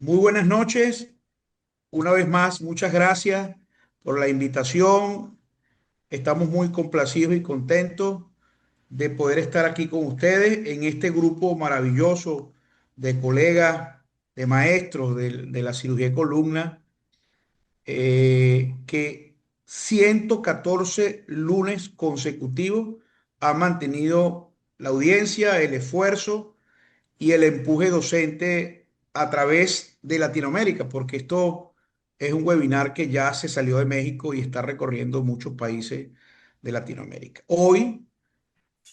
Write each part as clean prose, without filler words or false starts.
Muy buenas noches. Una vez más, muchas gracias por la invitación. Estamos muy complacidos y contentos de poder estar aquí con ustedes en este grupo maravilloso de colegas, de maestros de la cirugía de columna, que 114 lunes consecutivos ha mantenido la audiencia, el esfuerzo y el empuje docente a través de Latinoamérica, porque esto es un webinar que ya se salió de México y está recorriendo muchos países de Latinoamérica. Hoy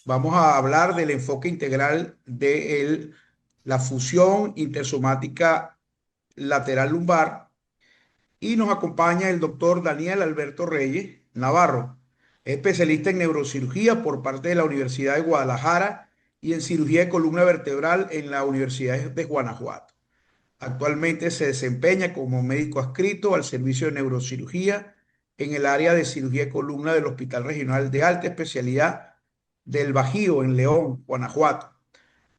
vamos a hablar del enfoque integral de la fusión intersomática lateral lumbar y nos acompaña el doctor Daniel Alberto Reyes Navarro, especialista en neurocirugía por parte de la Universidad de Guadalajara y en cirugía de columna vertebral en la Universidad de Guanajuato. Actualmente se desempeña como médico adscrito al servicio de neurocirugía en el área de cirugía de columna del Hospital Regional de Alta Especialidad del Bajío en León, Guanajuato.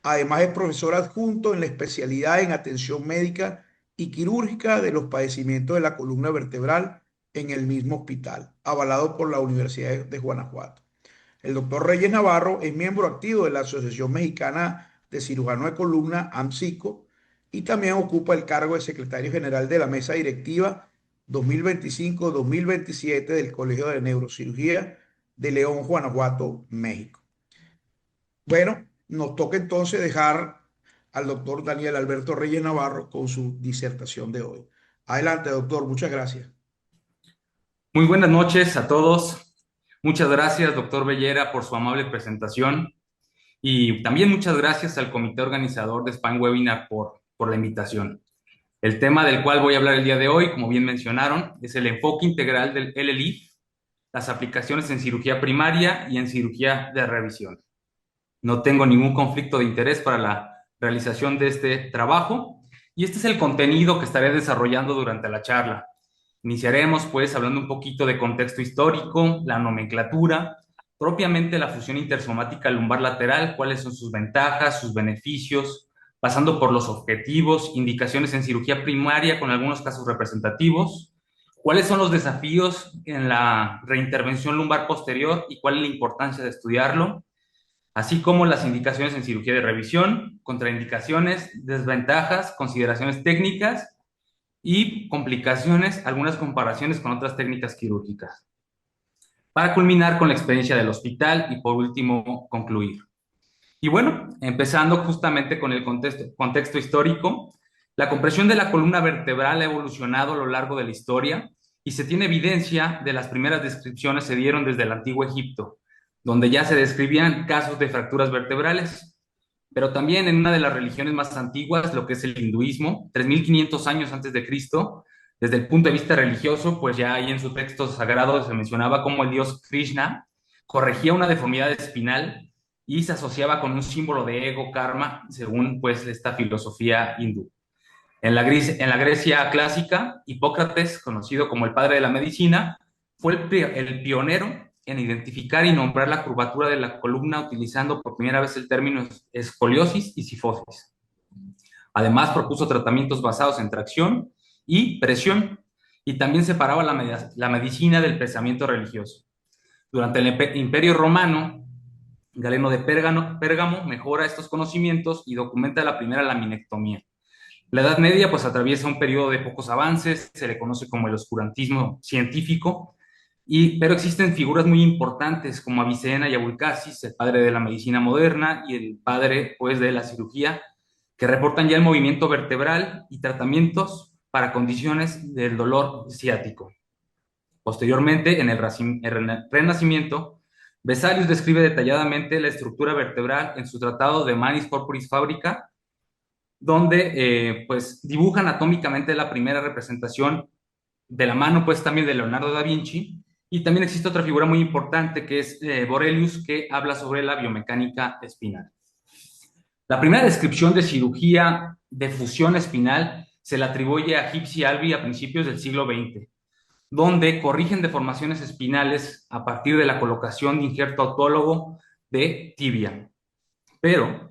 Además es profesor adjunto en la especialidad en atención médica y quirúrgica de los padecimientos de la columna vertebral en el mismo hospital, avalado por la Universidad de Guanajuato. El doctor Reyes Navarro es miembro activo de la Asociación Mexicana de Cirujanos de Columna, AMCICO, y también ocupa el cargo de secretario general de la mesa directiva 2025-2027 del Colegio de Neurocirugía de León, Guanajuato, México. Bueno, nos toca entonces dejar al doctor Daniel Alberto Reyes Navarro con su disertación de hoy. Adelante, doctor, muchas gracias. Muy buenas noches a todos. Muchas gracias, doctor Bellera, por su amable presentación y también muchas gracias al comité organizador de Span Webinar por la invitación. El tema del cual voy a hablar el día de hoy, como bien mencionaron, es el enfoque integral del LLIF, las aplicaciones en cirugía primaria y en cirugía de revisión. No tengo ningún conflicto de interés para la realización de este trabajo y este es el contenido que estaré desarrollando durante la charla. Iniciaremos pues hablando un poquito de contexto histórico, la nomenclatura, propiamente la fusión intersomática lumbar lateral, cuáles son sus ventajas, sus beneficios, pasando por los objetivos, indicaciones en cirugía primaria con algunos casos representativos, cuáles son los desafíos en la reintervención lumbar posterior y cuál es la importancia de estudiarlo, así como las indicaciones en cirugía de revisión, contraindicaciones, desventajas, consideraciones técnicas y complicaciones, algunas comparaciones con otras técnicas quirúrgicas. Para culminar con la experiencia del hospital y por último concluir. Y bueno, empezando justamente con el contexto histórico, la compresión de la columna vertebral ha evolucionado a lo largo de la historia y se tiene evidencia de las primeras descripciones se dieron desde el antiguo Egipto, donde ya se describían casos de fracturas vertebrales, pero también en una de las religiones más antiguas, lo que es el hinduismo, 3500 años antes de Cristo, desde el punto de vista religioso, pues ya ahí en su texto sagrado se mencionaba cómo el dios Krishna corregía una deformidad espinal y se asociaba con un símbolo de ego, karma, según pues esta filosofía hindú. En la Grecia clásica, Hipócrates, conocido como el padre de la medicina, fue el pionero en identificar y nombrar la curvatura de la columna utilizando por primera vez el término escoliosis y cifosis. Además, propuso tratamientos basados en tracción y presión, y también separaba la medicina del pensamiento religioso. Durante el Imperio Romano, Galeno de Pérgamo mejora estos conocimientos y documenta la primera laminectomía. La Edad Media pues atraviesa un periodo de pocos avances, se le conoce como el oscurantismo científico, pero existen figuras muy importantes como Avicena y Abulcasis, el padre de la medicina moderna y el padre pues de la cirugía, que reportan ya el movimiento vertebral y tratamientos para condiciones del dolor ciático. Posteriormente, en el Renacimiento, Vesalius describe detalladamente la estructura vertebral en su tratado de Manis Corporis Fabrica, donde pues dibuja anatómicamente la primera representación de la mano pues también de Leonardo da Vinci, y también existe otra figura muy importante que es Borelius, que habla sobre la biomecánica espinal. La primera descripción de cirugía de fusión espinal se le atribuye a Gibbs y Albee a principios del siglo XX, donde corrigen deformaciones espinales a partir de la colocación de injerto autólogo de tibia. Pero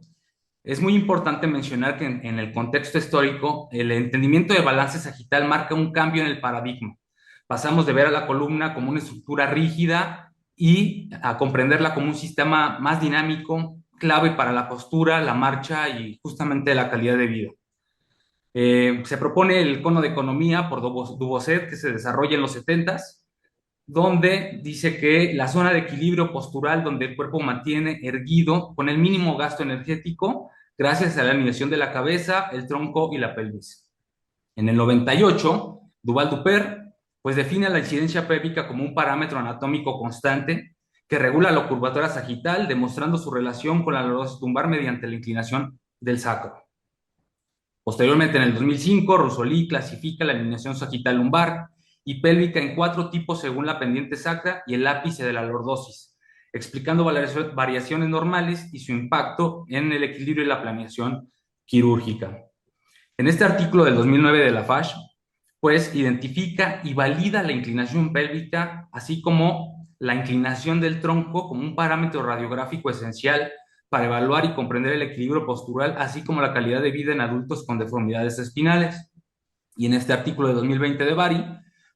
Es muy importante mencionar que en el contexto histórico, el entendimiento de balance sagital marca un cambio en el paradigma. Pasamos de ver a la columna como una estructura rígida y a comprenderla como un sistema más dinámico, clave para la postura, la marcha y justamente la calidad de vida. Se propone el cono de economía por Dubocet, que se desarrolla en los 70s, donde dice que la zona de equilibrio postural donde el cuerpo mantiene erguido con el mínimo gasto energético gracias a la alineación de la cabeza, el tronco y la pelvis. En el 98, Duval-Duper pues define la incidencia pélvica como un parámetro anatómico constante que regula la curvatura sagital, demostrando su relación con la lordosis lumbar mediante la inclinación del sacro. Posteriormente, en el 2005, Rusolí clasifica la alineación sagital lumbar y pélvica en 4 tipos según la pendiente sacra y el ápice de la lordosis, explicando variaciones normales y su impacto en el equilibrio y la planeación quirúrgica. En este artículo del 2009 de la FASH, pues identifica y valida la inclinación pélvica, así como la inclinación del tronco como un parámetro radiográfico esencial para evaluar y comprender el equilibrio postural, así como la calidad de vida en adultos con deformidades espinales. Y en este artículo de 2020 de Bari,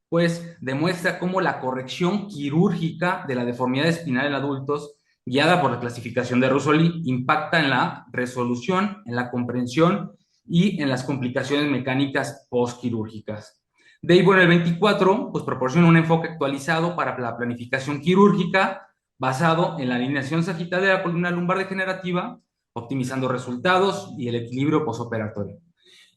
pues demuestra cómo la corrección quirúrgica de la deformidad espinal en adultos, guiada por la clasificación de Rusolí, impacta en la resolución, en la comprensión y en las complicaciones mecánicas postquirúrgicas. Deibo en el 24, pues proporciona un enfoque actualizado para la planificación quirúrgica basado en la alineación sagital de la columna lumbar degenerativa, optimizando resultados y el equilibrio posoperatorio.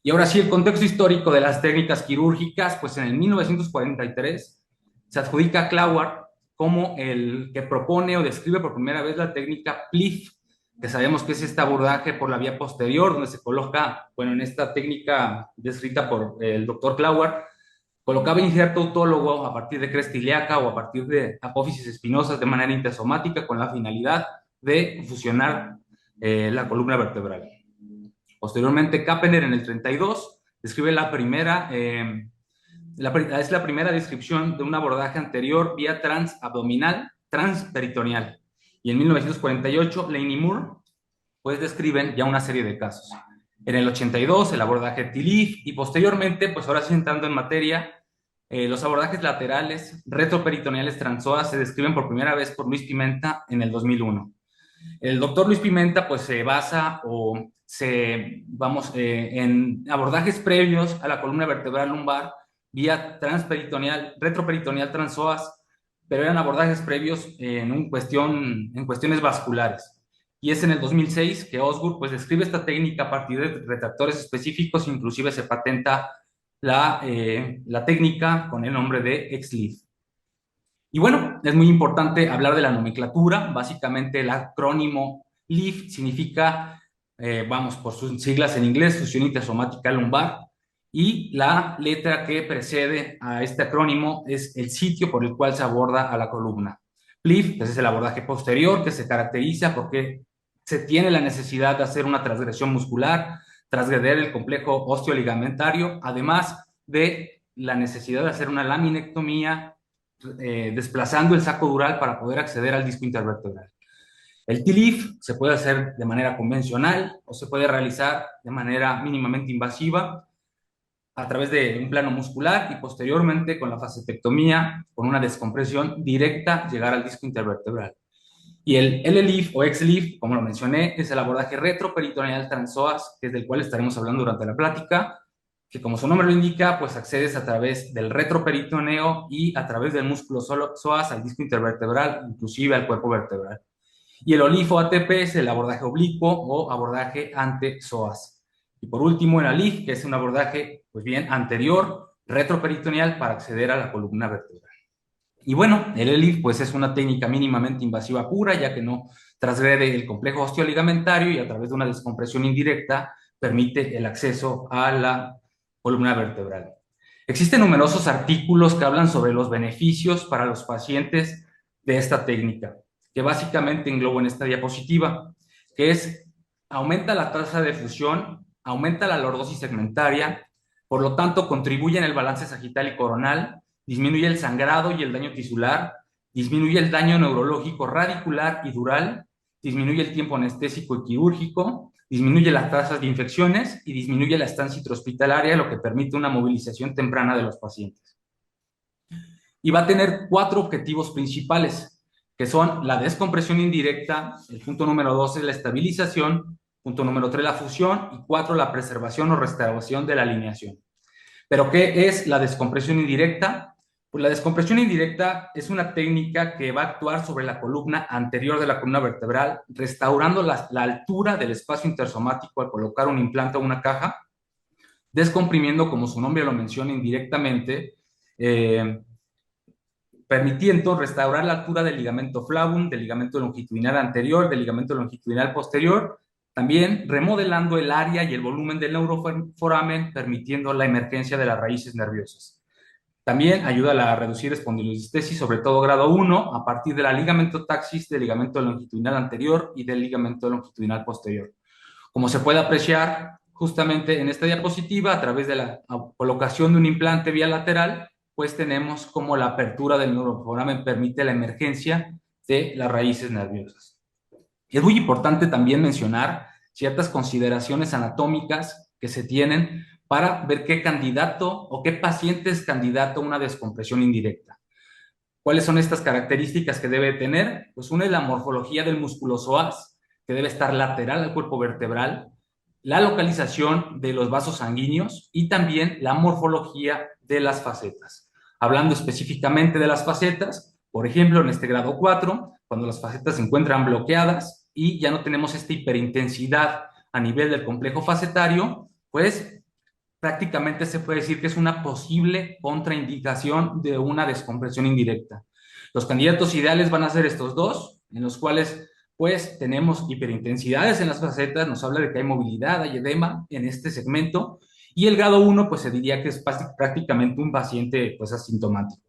Y ahora sí, el contexto histórico de las técnicas quirúrgicas, pues en el 1943 se adjudica a Klauer como el que propone o describe por primera vez la técnica PLIF, que sabemos que es este abordaje por la vía posterior, donde se coloca, bueno, en esta técnica descrita por el doctor Klauer, colocaba injerto autólogo a partir de cresta ilíaca o a partir de apófisis espinosas de manera intersomática con la finalidad de fusionar la columna vertebral. Posteriormente, Kappener en el 32 describe es la primera descripción de un abordaje anterior vía transabdominal, transperitoneal. Y en 1948, Lane y Moore pues describen ya una serie de casos. En el 82, el abordaje TILIF y posteriormente, pues ahora sí entrando en materia, los abordajes laterales retroperitoneales transoas se describen por primera vez por Luis Pimenta en el 2001. El doctor Luis Pimenta pues se basa en abordajes previos a la columna vertebral lumbar vía transperitoneal, retroperitoneal transoas, pero eran abordajes previos en cuestiones vasculares. Y es en el 2006 que Osgood pues describe esta técnica a partir de retractores específicos, inclusive se patenta la técnica con el nombre de XLIF. Y bueno, es muy importante hablar de la nomenclatura. Básicamente el acrónimo LIF significa, por sus siglas en inglés, fusión intersomática lumbar. Y la letra que precede a este acrónimo es el sitio por el cual se aborda a la columna. PLIF, pues es el abordaje posterior que se caracteriza porque se tiene la necesidad de hacer una transgresión muscular, transgreder el complejo osteoligamentario, además de la necesidad de hacer una laminectomía desplazando el saco dural para poder acceder al disco intervertebral. El TLIF se puede hacer de manera convencional o se puede realizar de manera mínimamente invasiva a través de un plano muscular y posteriormente con la facetectomía, con una descompresión directa, llegar al disco intervertebral. Y el L-LIF o X-LIF, como lo mencioné, es el abordaje retroperitoneal transoas, que es del cual estaremos hablando durante la plática, que como su nombre lo indica, pues accedes a través del retroperitoneo y a través del músculo psoas al disco intervertebral, inclusive al cuerpo vertebral. Y el OLIF o ATP es el abordaje oblicuo o abordaje ante psoas. Y por último, el ALIF, que es un abordaje, pues bien, anterior, retroperitoneal para acceder a la columna vertebral. Y bueno, el ELIF pues es una técnica mínimamente invasiva pura, ya que no transgrede el complejo osteoligamentario y a través de una descompresión indirecta permite el acceso a la columna vertebral. Existen numerosos artículos que hablan sobre los beneficios para los pacientes de esta técnica, que básicamente englobo en esta diapositiva, que es aumenta la tasa de fusión, aumenta la lordosis segmentaria, por lo tanto contribuye en el balance sagital y coronal, disminuye el sangrado y el daño tisular, disminuye el daño neurológico radicular y dural, disminuye el tiempo anestésico y quirúrgico, disminuye las tasas de infecciones y disminuye la estancia intrahospitalaria, lo que permite una movilización temprana de los pacientes. Y va a tener 4 objetivos principales, que son la descompresión indirecta, el punto número 2 es la estabilización, punto número 3 la fusión y 4 la preservación o restauración de la alineación. ¿Pero qué es la descompresión indirecta? Pues la descompresión indirecta es una técnica que va a actuar sobre la columna anterior de la columna vertebral, restaurando la altura del espacio intersomático al colocar un implante o una caja, descomprimiendo, como su nombre lo menciona, indirectamente, permitiendo restaurar la altura del ligamento flavum, del ligamento longitudinal anterior, del ligamento longitudinal posterior, también remodelando el área y el volumen del neuroforamen, permitiendo la emergencia de las raíces nerviosas. También ayuda a reducir espondilolistesis, sobre todo grado 1, a partir de la ligamento-taxis, del ligamento longitudinal anterior y del ligamento longitudinal posterior. Como se puede apreciar justamente en esta diapositiva, a través de la colocación de un implante vía lateral, pues tenemos como la apertura del neuroforamen permite la emergencia de las raíces nerviosas. Y es muy importante también mencionar ciertas consideraciones anatómicas que se tienen para ver qué candidato o qué paciente es candidato a una descompresión indirecta. ¿Cuáles son estas características que debe tener? Pues una es la morfología del músculo psoas, que debe estar lateral al cuerpo vertebral, la localización de los vasos sanguíneos y también la morfología de las facetas. Hablando específicamente de las facetas, por ejemplo, en este grado 4, cuando las facetas se encuentran bloqueadas y ya no tenemos esta hiperintensidad a nivel del complejo facetario, pues prácticamente se puede decir que es una posible contraindicación de una descompresión indirecta. Los candidatos ideales van a ser estos dos, en los cuales pues tenemos hiperintensidades en las facetas, nos habla de que hay movilidad, hay edema en este segmento, y el grado 1 pues se diría que es prácticamente un paciente pues asintomático.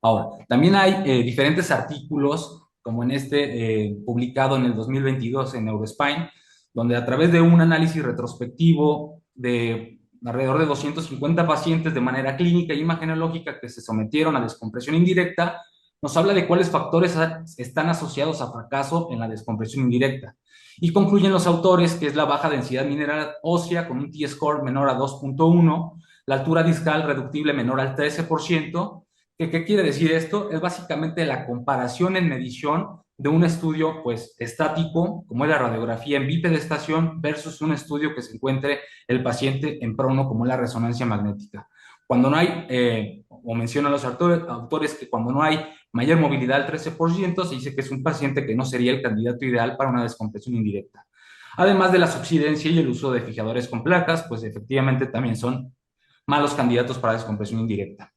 Ahora, también hay diferentes artículos, como en este publicado en el 2022 en Neurospine, donde a través de un análisis retrospectivo de alrededor de 250 pacientes de manera clínica e imagenológica que se sometieron a descompresión indirecta, nos habla de cuáles factores están asociados a fracaso en la descompresión indirecta. Y concluyen los autores que es la baja densidad mineral ósea con un T-score menor a 2.1, la altura discal reductible menor al 13%. ¿Qué quiere decir esto? Es básicamente la comparación en medición de un estudio pues estático, como es la radiografía en bipedestación, versus un estudio que se encuentre el paciente en prono, como es la resonancia magnética. Cuando no hay, o mencionan los autores que cuando no hay mayor movilidad al 13%, se dice que es un paciente que no sería el candidato ideal para una descompresión indirecta. Además de la subsidencia y el uso de fijadores con placas, pues efectivamente también son malos candidatos para descompresión indirecta.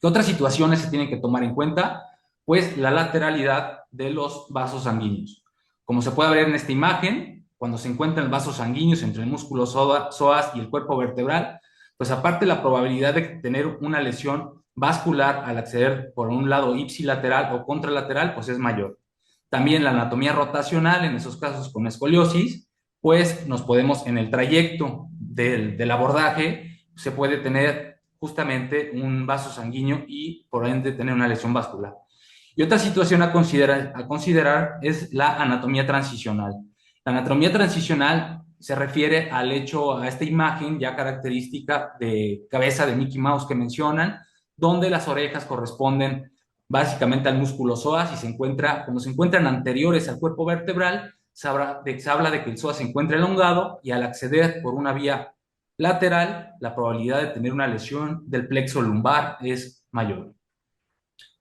¿Qué otras situaciones se tienen que tomar en cuenta? Pues la lateralidad de los vasos sanguíneos. Como se puede ver en esta imagen, cuando se encuentran vasos sanguíneos entre el músculo psoas y el cuerpo vertebral, pues aparte la probabilidad de tener una lesión vascular al acceder por un lado ipsilateral o contralateral, pues es mayor. También la anatomía rotacional, en esos casos con escoliosis, pues nos podemos, en el trayecto del abordaje, se puede tener justamente un vaso sanguíneo y por ende tener una lesión vascular. Y otra situación a considerar es la anatomía transicional. La anatomía transicional se refiere al hecho, a esta imagen ya característica de cabeza de Mickey Mouse que mencionan, donde las orejas corresponden básicamente al músculo psoas y cuando se encuentran anteriores al cuerpo vertebral, se habla de que el psoas se encuentra elongado y al acceder por una vía lateral, la probabilidad de tener una lesión del plexo lumbar es mayor.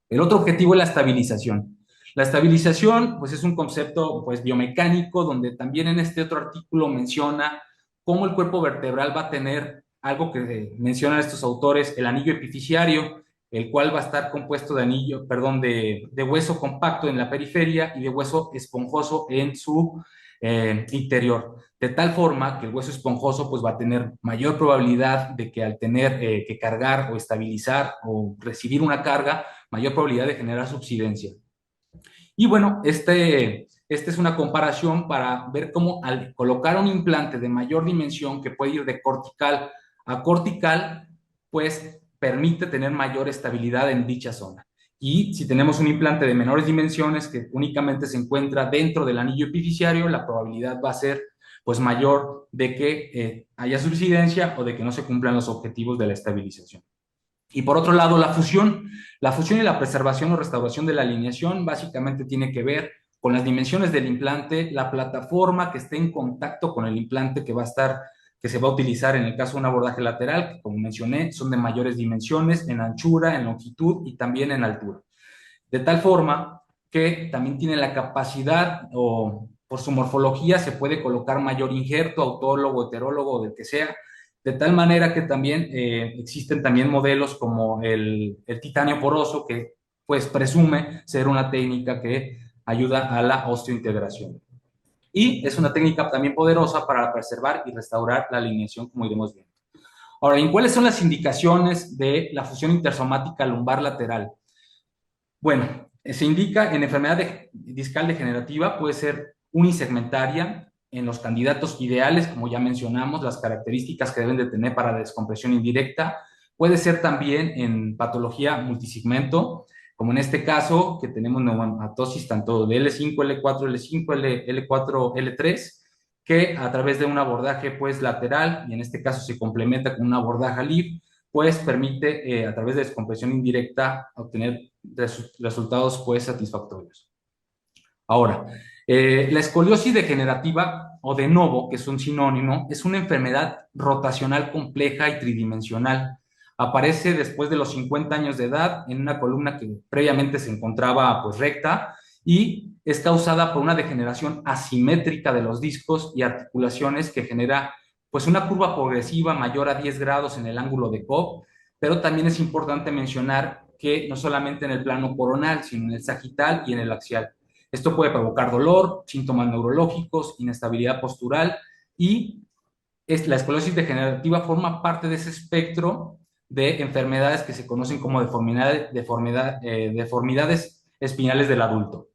El otro objetivo es la estabilización. La estabilización, pues es un concepto pues biomecánico donde también en este otro artículo menciona cómo el cuerpo vertebral va a tener algo que mencionan estos autores, el anillo epifisiario, el cual va a estar compuesto de hueso compacto en la periferia y de hueso esponjoso en su interior, de tal forma que el hueso esponjoso pues va a tener mayor probabilidad de que al tener que cargar o estabilizar o recibir una carga, mayor probabilidad de generar subsidencia. Y bueno, este es una comparación para ver cómo al colocar un implante de mayor dimensión que puede ir de cortical a cortical, pues permite tener mayor estabilidad en dicha zona. Y si tenemos un implante de menores dimensiones que únicamente se encuentra dentro del anillo epifisiario, la probabilidad va a ser pues mayor de que haya subsidencia o de que no se cumplan los objetivos de la estabilización. Y por otro lado, la fusión y la preservación o restauración de la alineación básicamente tiene que ver con las dimensiones del implante, la plataforma que esté en contacto con el implante que se va a utilizar en el caso de un abordaje lateral, que como mencioné, son de mayores dimensiones en anchura, en longitud y también en altura. De tal forma que también tiene la capacidad o por su morfología se puede colocar mayor injerto, autólogo, heterólogo, del que sea, de tal manera que también existen también modelos como el titanio poroso, que pues presume ser una técnica que ayuda a la osteointegración. Y es una técnica también poderosa para preservar y restaurar la alineación, como iremos viendo. Ahora, ¿en cuáles son las indicaciones de la fusión intersomática lumbar lateral? Bueno, se indica en enfermedad discal degenerativa, puede ser unisegmentaria, en los candidatos ideales, como ya mencionamos, las características que deben de tener para descompresión indirecta, puede ser también en patología multisegmento, como en este caso, que tenemos neumatosis tanto de L5, L4, L5, L4, L3, que a través de un abordaje pues lateral, y en este caso se complementa con un abordaje LIF, pues permite a través de descompresión indirecta obtener resultados pues satisfactorios. Ahora, la escoliosis degenerativa o de novo, que es un sinónimo, es una enfermedad rotacional compleja y tridimensional. Aparece después de los 50 años de edad en una columna que previamente se encontraba pues recta y es causada por una degeneración asimétrica de los discos y articulaciones que genera pues una curva progresiva mayor a 10 grados en el ángulo de Cobb, pero también es importante mencionar que no solamente en el plano coronal, sino en el sagital y en el axial. Esto puede provocar dolor, síntomas neurológicos, inestabilidad postural y la esclerosis degenerativa forma parte de ese espectro de enfermedades que se conocen como deformidades espinales del adulto.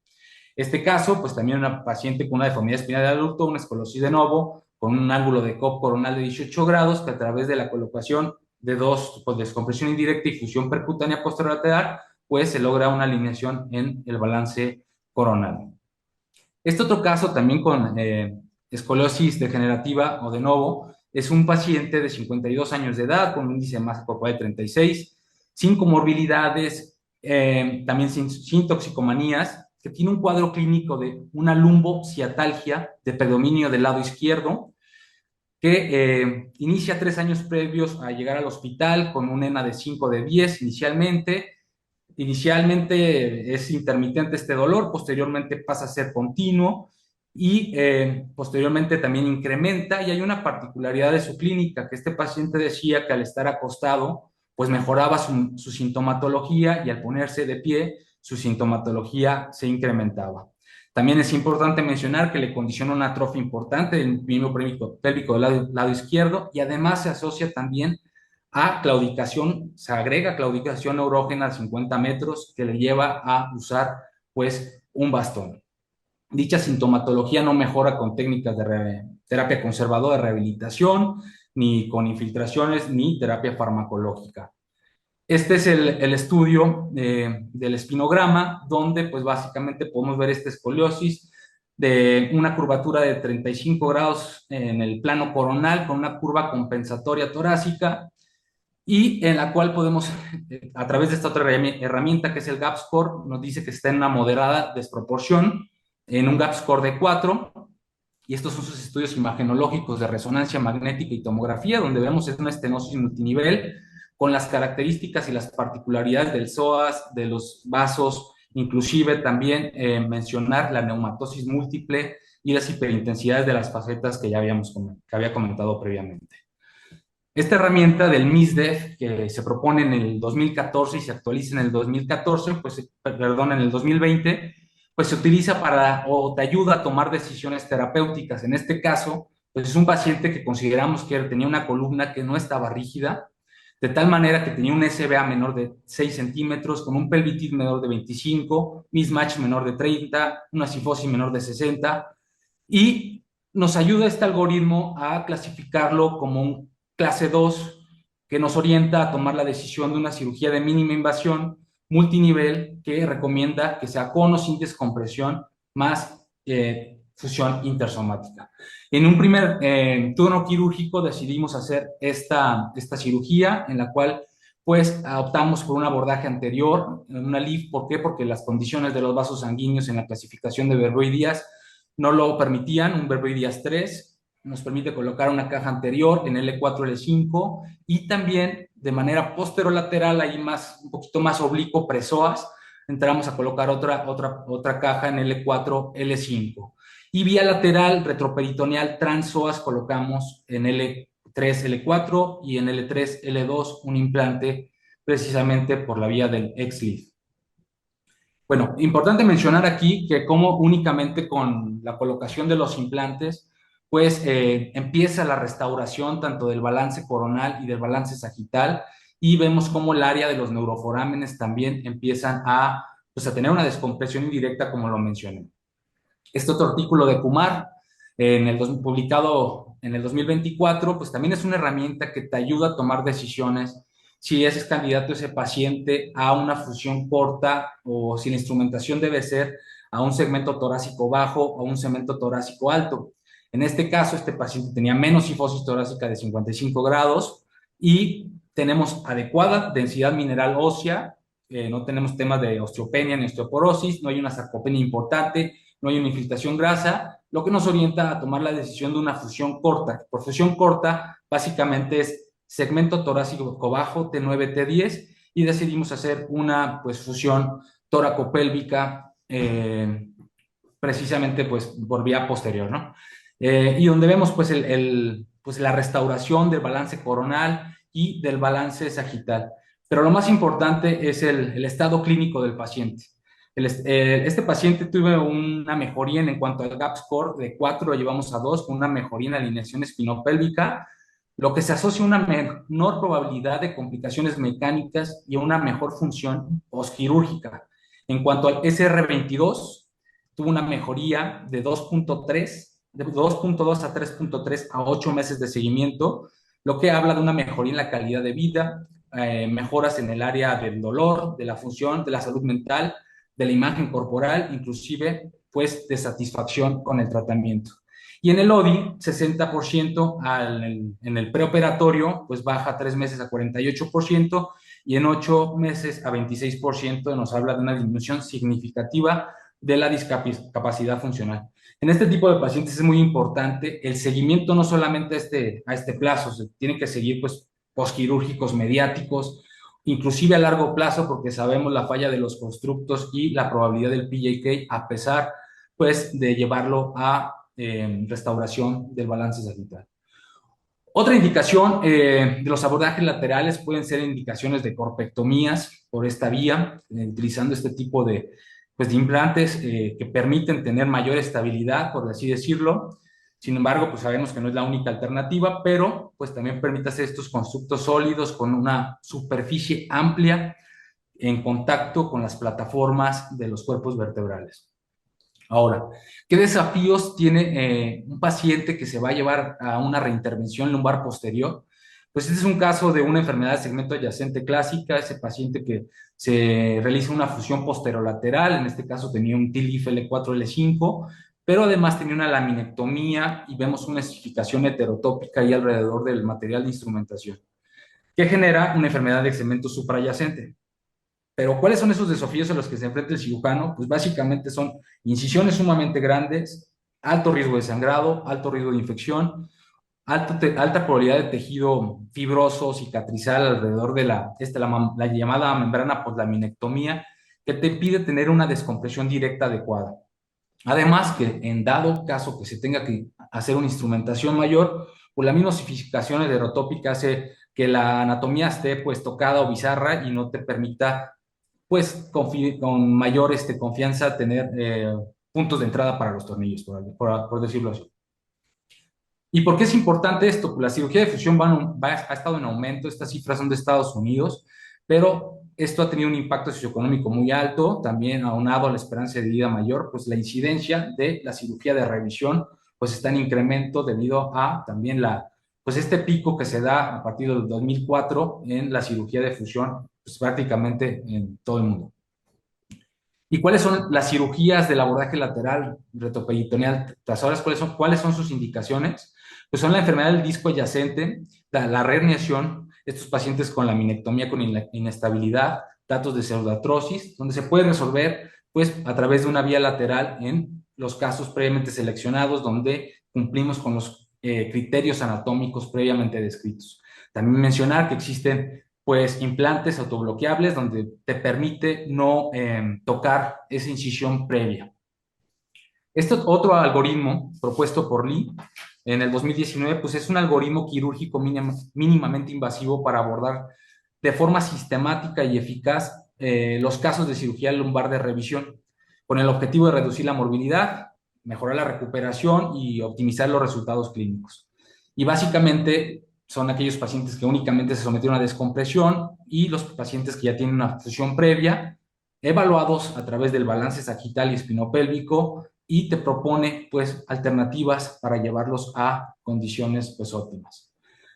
Este caso, pues también una paciente con una deformidad espinal del adulto, una esclerosis de novo, con un ángulo de Cobb coronal de 18 grados, que a través de la colocación de dos, pues descompresión indirecta y fusión percutánea posterolateral, pues se logra una alineación en el balance coronal. Este otro caso también con escoliosis degenerativa o de novo es un paciente de 52 años de edad con un índice de masa corporal de 36, sin comorbilidades, también sin toxicomanías, que tiene un cuadro clínico de una lumbociatalgia de predominio del lado izquierdo, que inicia 3 años previos a llegar al hospital con un ENA de 5 de 10 inicialmente. Inicialmente es intermitente este dolor, posteriormente pasa a ser continuo y posteriormente también incrementa, y hay una particularidad de su clínica, que este paciente decía que al estar acostado pues mejoraba su sintomatología y al ponerse de pie su sintomatología se incrementaba. También es importante mencionar que le condiciona una atrofia importante del miembro pélvico del lado izquierdo, y además se asocia también a claudicación, se agrega claudicación neurógena a 50 metros que le lleva a usar pues un bastón. Dicha sintomatología no mejora con técnicas de terapia conservadora de rehabilitación, ni con infiltraciones, ni terapia farmacológica. Este es el estudio del espinograma, donde pues básicamente podemos ver esta escoliosis de una curvatura de 35 grados en el plano coronal con una curva compensatoria torácica, y en la cual podemos, a través de esta otra herramienta que es el GAP score, nos dice que está en una moderada desproporción, en un GAP score de 4, y estos son sus estudios imagenológicos de resonancia magnética y tomografía, donde vemos es una estenosis multinivel con las características y las particularidades del psoas, de los vasos, inclusive también mencionar la neumatosis múltiple y las hiperintensidades de las facetas que ya había comentado previamente. Esta herramienta del MISDEF, que se propone en el 2014 y se actualiza en el 2014, pues, perdón, en el 2020, pues se utiliza para o te ayuda a tomar decisiones terapéuticas. En este caso, pues es un paciente que consideramos que tenía una columna que no estaba rígida, de tal manera que tenía un SBA menor de 6 centímetros, con un pelvitis menor de 25, mismatch menor de 30, una cifosis menor de 60, y nos ayuda este algoritmo a clasificarlo como un clase 2, que nos orienta a tomar la decisión de una cirugía de mínima invasión multinivel que recomienda que sea con o sin descompresión más fusión intersomática. En un primer turno quirúrgico decidimos hacer esta cirugía en la cual pues optamos por un abordaje anterior, una LIF. ¿Por qué? Porque las condiciones de los vasos sanguíneos en la clasificación de Verboe Díaz no lo permitían, un Verboe Díaz 3 nos permite colocar una caja anterior en L4, L5 y también de manera posterolateral, ahí un poquito más oblicuo, presoas, entramos a colocar otra caja en L4, L5. Y vía lateral retroperitoneal transpsoas colocamos en L3, L4 y en L3, L2 un implante precisamente por la vía del XLIF. Bueno, importante mencionar aquí que como únicamente con la colocación de los implantes, pues empieza la restauración tanto del balance coronal y del balance sagital y vemos cómo el área de los neuroforámenes también empiezan pues, a tener una descompresión indirecta como lo mencioné. Este otro artículo de Kumar, publicado en el 2024, pues también es una herramienta que te ayuda a tomar decisiones si es candidato ese paciente a una fusión corta o si la instrumentación debe ser a un segmento torácico bajo o un segmento torácico alto. En este caso, este paciente tenía menos cifosis torácica de 55 grados y tenemos adecuada densidad mineral ósea, no tenemos temas de osteopenia ni osteoporosis, no hay una sarcopenia importante, no hay una infiltración grasa, lo que nos orienta a tomar la decisión de una fusión corta. Por fusión corta, básicamente es segmento torácico bajo, T9, T10, y decidimos hacer una pues, fusión tóraco-pélvica precisamente pues, por vía posterior, ¿no? Y donde vemos pues, pues, la restauración del balance coronal y del balance sagital. Pero lo más importante es el estado clínico del paciente. Este paciente tuvo una mejoría en cuanto al GAP score de 4, lo llevamos a 2, con una mejoría en la alineación espinopélvica, lo que se asocia a una menor probabilidad de complicaciones mecánicas y a una mejor función postquirúrgica. En cuanto al SR22, tuvo una mejoría de 2.3, de 2.2 a 3.3 a 8 meses de seguimiento, lo que habla de una mejoría en la calidad de vida, mejoras en el área del dolor, de la función, de la salud mental, de la imagen corporal, inclusive pues de satisfacción con el tratamiento. Y en el ODI, 60% en el preoperatorio, pues baja 3 meses a 48% y en 8 meses a 26% nos habla de una disminución significativa de la discapacidad funcional. En este tipo de pacientes es muy importante el seguimiento no solamente a este plazo, se tiene que seguir pues posquirúrgicos mediáticos, inclusive a largo plazo, porque sabemos la falla de los constructos y la probabilidad del PJK, a pesar pues de llevarlo a restauración del balance sagital. Otra indicación de los abordajes laterales pueden ser indicaciones de corpectomías por esta vía, utilizando este tipo pues, de implantes que permiten tener mayor estabilidad, por así decirlo. Sin embargo, pues sabemos que no es la única alternativa, pero pues también permite hacer estos constructos sólidos con una superficie amplia en contacto con las plataformas de los cuerpos vertebrales. Ahora, ¿qué desafíos tiene un paciente que se va a llevar a una reintervención lumbar posterior? Pues este es un caso de una enfermedad de segmento adyacente clásica, ese paciente que se realiza una fusión posterolateral, en este caso tenía un TILIF L4, L5, pero además tenía una laminectomía y vemos una esquificación heterotópica ahí alrededor del material de instrumentación, que genera una enfermedad de segmento suprayacente. Pero ¿cuáles son esos desafíos a los que se enfrenta el cirujano? Pues básicamente son incisiones sumamente grandes, alto riesgo de sangrado, alto riesgo de infección, alta probabilidad de tejido fibroso, cicatrizal alrededor de la llamada membrana poslaminectomía, que te impide tener una descompresión directa adecuada. Además, que en dado caso que se tenga que hacer una instrumentación mayor, pues la misma osificación heterotópica hace que la anatomía esté pues tocada o bizarra y no te permita pues con mayor confianza tener puntos de entrada para los tornillos, por decirlo así. ¿Y por qué es importante esto? Pues la cirugía de fusión ha estado en aumento, estas cifras son de Estados Unidos, pero esto ha tenido un impacto socioeconómico muy alto, también aunado a la esperanza de vida mayor, pues la incidencia de la cirugía de revisión pues está en incremento debido a también pues este pico que se da a partir del 2004 en la cirugía de fusión, pues prácticamente en todo el mundo. ¿Y cuáles son las cirugías del abordaje lateral retroperitoneal trazadoras? Cuáles son sus indicaciones? Pues son la enfermedad del disco adyacente, la reherniación, estos pacientes con laminectomía con inestabilidad, datos de pseudoartrosis, donde se puede resolver pues a través de una vía lateral en los casos previamente seleccionados, donde cumplimos con los criterios anatómicos previamente descritos. También mencionar que existen pues implantes autobloqueables donde te permite no tocar esa incisión previa. Este otro algoritmo propuesto por Lee en el 2019, pues es un algoritmo quirúrgico mínimamente invasivo para abordar de forma sistemática y eficaz los casos de cirugía lumbar de revisión, con el objetivo de reducir la morbilidad, mejorar la recuperación y optimizar los resultados clínicos. Y básicamente son aquellos pacientes que únicamente se sometieron a descompresión y los pacientes que ya tienen una fusión previa, evaluados a través del balance sagital y espinopélvico, y te propone pues alternativas para llevarlos a condiciones pues óptimas.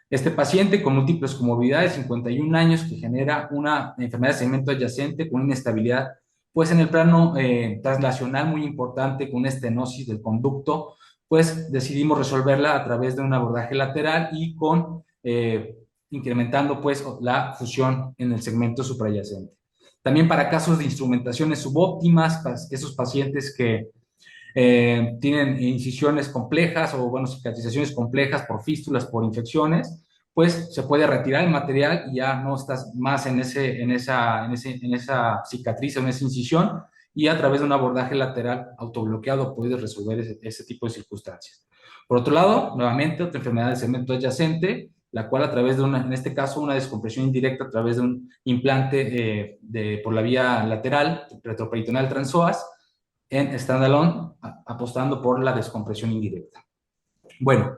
Este paciente con múltiples comorbilidades, 51 años, que genera una enfermedad de segmento adyacente con inestabilidad pues en el plano translacional muy importante, con una estenosis del conducto, pues decidimos resolverla a través de un abordaje lateral y con incrementando pues la fusión en el segmento suprayacente. También para casos de instrumentaciones subóptimas, esos pacientes que tienen incisiones complejas o, bueno, cicatrizaciones complejas por fístulas, por infecciones, pues se puede retirar el material y ya no estás más en esa cicatriz o en esa incisión, y a través de un abordaje lateral autobloqueado puedes resolver ese tipo de circunstancias. Por otro lado, nuevamente, otra enfermedad del segmento adyacente, la cual a través de en este caso, una descompresión indirecta a través de un implante por la vía lateral, retroperitoneal transpsoas, en standalone, apostando por la descompresión indirecta. Bueno,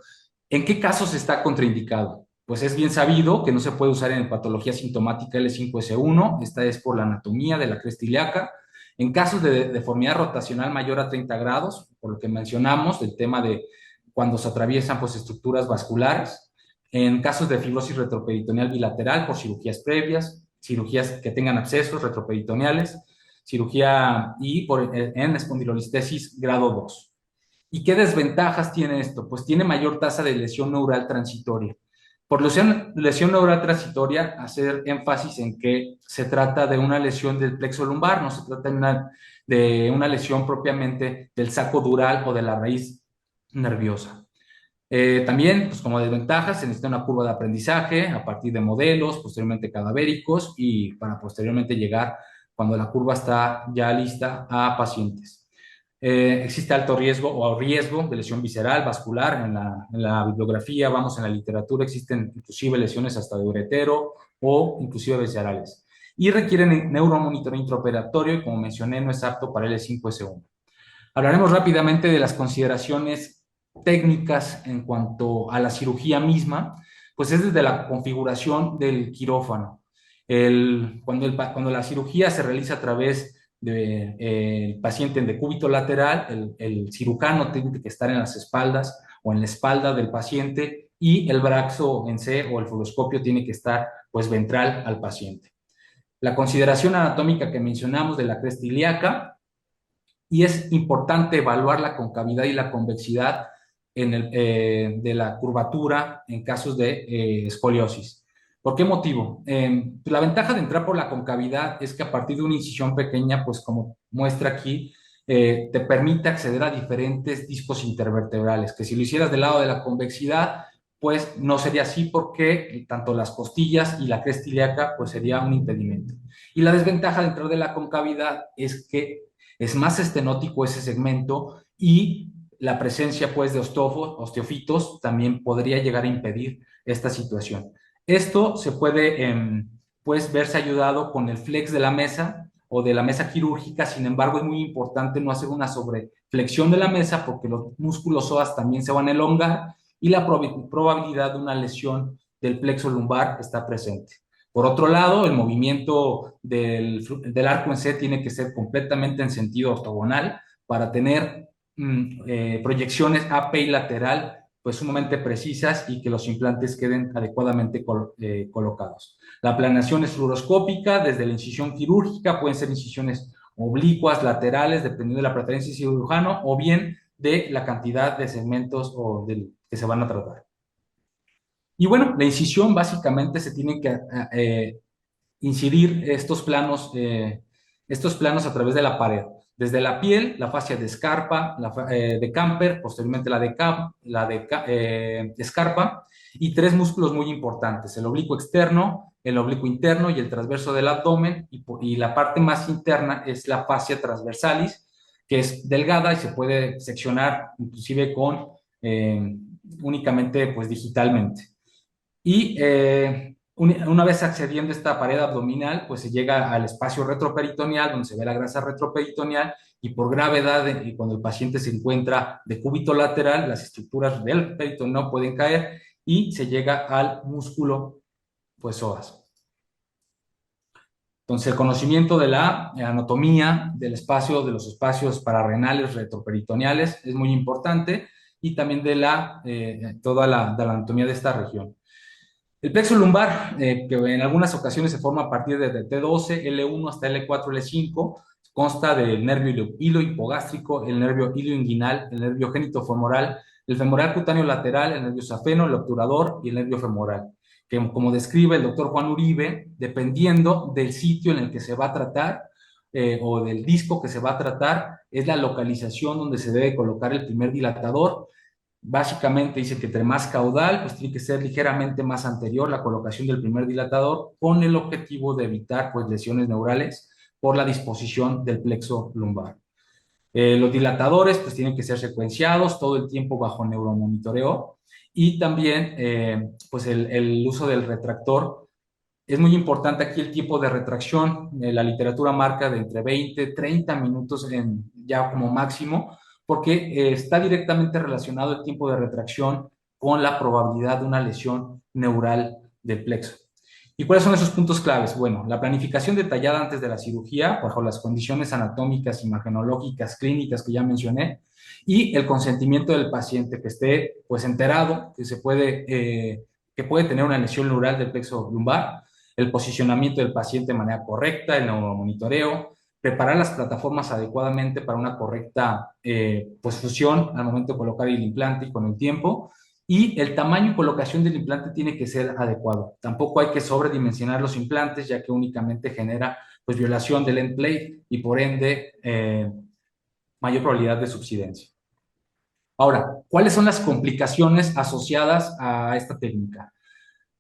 ¿en qué casos está contraindicado? Pues es bien sabido que no se puede usar en patología sintomática L5S1, esta es por la anatomía de la cresta ilíaca. En casos de deformidad rotacional mayor a 30 grados, por lo que mencionamos, el tema de cuando se atraviesan pues, estructuras vasculares. En casos de fibrosis retroperitoneal bilateral por cirugías previas, cirugías que tengan abscesos retroperitoneales, cirugía y en espondilolistesis grado 2. ¿Y qué desventajas tiene esto? Pues tiene mayor tasa de lesión neural transitoria. Por lesión neural transitoria, hacer énfasis en que se trata de una lesión del plexo lumbar, no se trata de una lesión propiamente del saco dural o de la raíz nerviosa. También, pues como desventajas, se necesita una curva de aprendizaje a partir de modelos, posteriormente cadavéricos, y para posteriormente llegar, cuando la curva está ya lista, a pacientes. Existe alto riesgo o riesgo de lesión visceral, vascular. En la bibliografía, vamos, en la literatura, existen inclusive lesiones hasta de uretero o inclusive viscerales. Y requieren neuromonitoreo intraoperatorio y, como mencioné, no es apto para L5S1. Hablaremos rápidamente de las consideraciones técnicas en cuanto a la cirugía misma, pues es desde la configuración del quirófano. Cuando la cirugía se realiza a través del paciente en decúbito lateral, el cirujano tiene que estar en las espaldas o en la espalda del paciente, y el brazo en C o el fluoroscopio tiene que estar pues ventral al paciente. La consideración anatómica que mencionamos de la cresta ilíaca, y es importante evaluar la concavidad y la convexidad de la curvatura en casos de escoliosis. ¿Por qué motivo? La ventaja de entrar por la concavidad es que a partir de una incisión pequeña, pues como muestra aquí, te permite acceder a diferentes discos intervertebrales, que si lo hicieras del lado de la convexidad, pues no sería así, porque tanto las costillas y la cresta ilíaca pues sería un impedimento. Y la desventaja de entrar de la concavidad es que es más estenótico ese segmento, y la presencia pues de osteofitos también podría llegar a impedir esta situación. Esto se puede pues verse ayudado con el flex de la mesa o de la mesa quirúrgica. Sin embargo, es muy importante no hacer una sobreflexión de la mesa, porque los músculos psoas también se van a elongar y la probabilidad de una lesión del plexo lumbar está presente. Por otro lado, el movimiento del arco en C tiene que ser completamente en sentido ortogonal para tener proyecciones AP y lateral pues sumamente precisas, y que los implantes queden adecuadamente colocados. La planeación es fluoroscópica desde la incisión quirúrgica, pueden ser incisiones oblicuas, laterales, dependiendo de la preferencia del cirujano, o bien de la cantidad de segmentos que se van a tratar. Y bueno, la incisión básicamente se tiene que incidir estos planos a través de la pared. Desde la piel, la fascia de Scarpa, de Camper, posteriormente la de Scarpa, y tres músculos muy importantes: el oblicuo externo, el oblicuo interno y el transverso del abdomen, y la parte más interna es la fascia transversalis, que es delgada y se puede seccionar inclusive eh, únicamente pues digitalmente. Y una vez accediendo a esta pared abdominal, pues se llega al espacio retroperitoneal, donde se ve la grasa retroperitoneal, y por gravedad, y cuando el paciente se encuentra de cúbito lateral, las estructuras del peritoneo pueden caer y se llega al músculo, pues psoas. Entonces, el conocimiento de la anatomía del espacio, de los espacios pararrenales retroperitoneales es muy importante, y también de de la anatomía de esta región. El plexo lumbar, que en algunas ocasiones se forma a partir de T12, L1 hasta L4, L5, consta del nervio hilo-hipogástrico, el nervio ilioinguinal, el nervio genitofemoral, el femoral cutáneo lateral, el nervio safeno, el obturador y el nervio femoral, que como describe el doctor Juan Uribe, dependiendo del sitio en el que se va a tratar o del disco que se va a tratar, es la localización donde se debe colocar el primer dilatador. Básicamente dice que entre más caudal, pues tiene que ser ligeramente más anterior la colocación del primer dilatador, con el objetivo de evitar pues lesiones neurales por la disposición del plexo lumbar. Los dilatadores pues tienen que ser secuenciados todo el tiempo bajo neuromonitoreo, y también pues el uso del retractor. Es muy importante aquí el tiempo de retracción. La literatura marca de entre 20 y 30 minutos ya como máximo, porque está directamente relacionado el tiempo de retracción con la probabilidad de una lesión neural del plexo. ¿Y cuáles son esos puntos claves? Bueno, la planificación detallada antes de la cirugía, bajo las condiciones anatómicas, imagenológicas, clínicas que ya mencioné, y el consentimiento del paciente, que esté pues enterado que puede tener una lesión neural del plexo lumbar, el posicionamiento del paciente de manera correcta, el neuromonitoreo, preparar las plataformas adecuadamente para una correcta pues fusión al momento de colocar el implante y con el tiempo, y el tamaño y colocación del implante tiene que ser adecuado. Tampoco hay que sobredimensionar los implantes, ya que únicamente genera pues violación del end plate y por ende mayor probabilidad de subsidencia. Ahora, ¿cuáles son las complicaciones asociadas a esta técnica?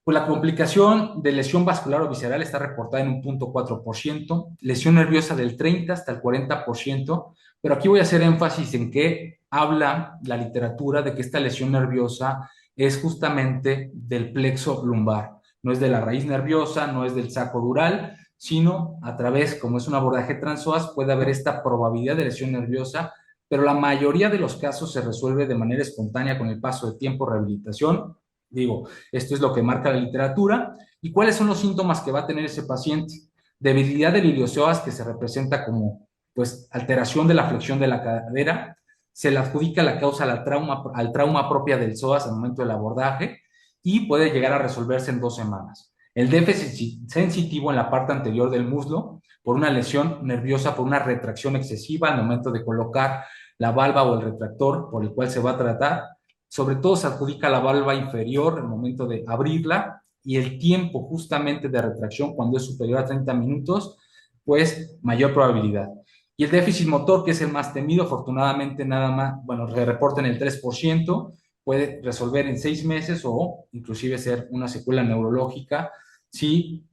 Pues la complicación de lesión vascular o visceral está reportada en un 0.4%, lesión nerviosa del 30 hasta el 40%, pero aquí voy a hacer énfasis en que habla la literatura de que esta lesión nerviosa es justamente del plexo lumbar, no es de la raíz nerviosa, no es del saco dural, sino a través, como es un abordaje transpsoas, puede haber esta probabilidad de lesión nerviosa, pero la mayoría de los casos se resuelve de manera espontánea con el paso de tiempo, rehabilitación. Digo, esto es lo que marca la literatura. ¿Y cuáles son los síntomas que va a tener ese paciente? Debilidad del iliopsoas, que se representa como pues alteración de la flexión de la cadera. Se le adjudica la causa al trauma propia del psoas al momento del abordaje, y puede llegar a resolverse en 2 semanas. El déficit sensitivo en la parte anterior del muslo por una lesión nerviosa, por una retracción excesiva al momento de colocar la valva o el retractor por el cual se va a tratar. Sobre todo se adjudica la valva inferior al momento de abrirla, y el tiempo justamente de retracción cuando es superior a 30 minutos, pues mayor probabilidad. Y el déficit motor, que es el más temido, afortunadamente nada más, bueno, se reporta en el 3%, puede resolver en 6 meses o inclusive ser una secuela neurológica si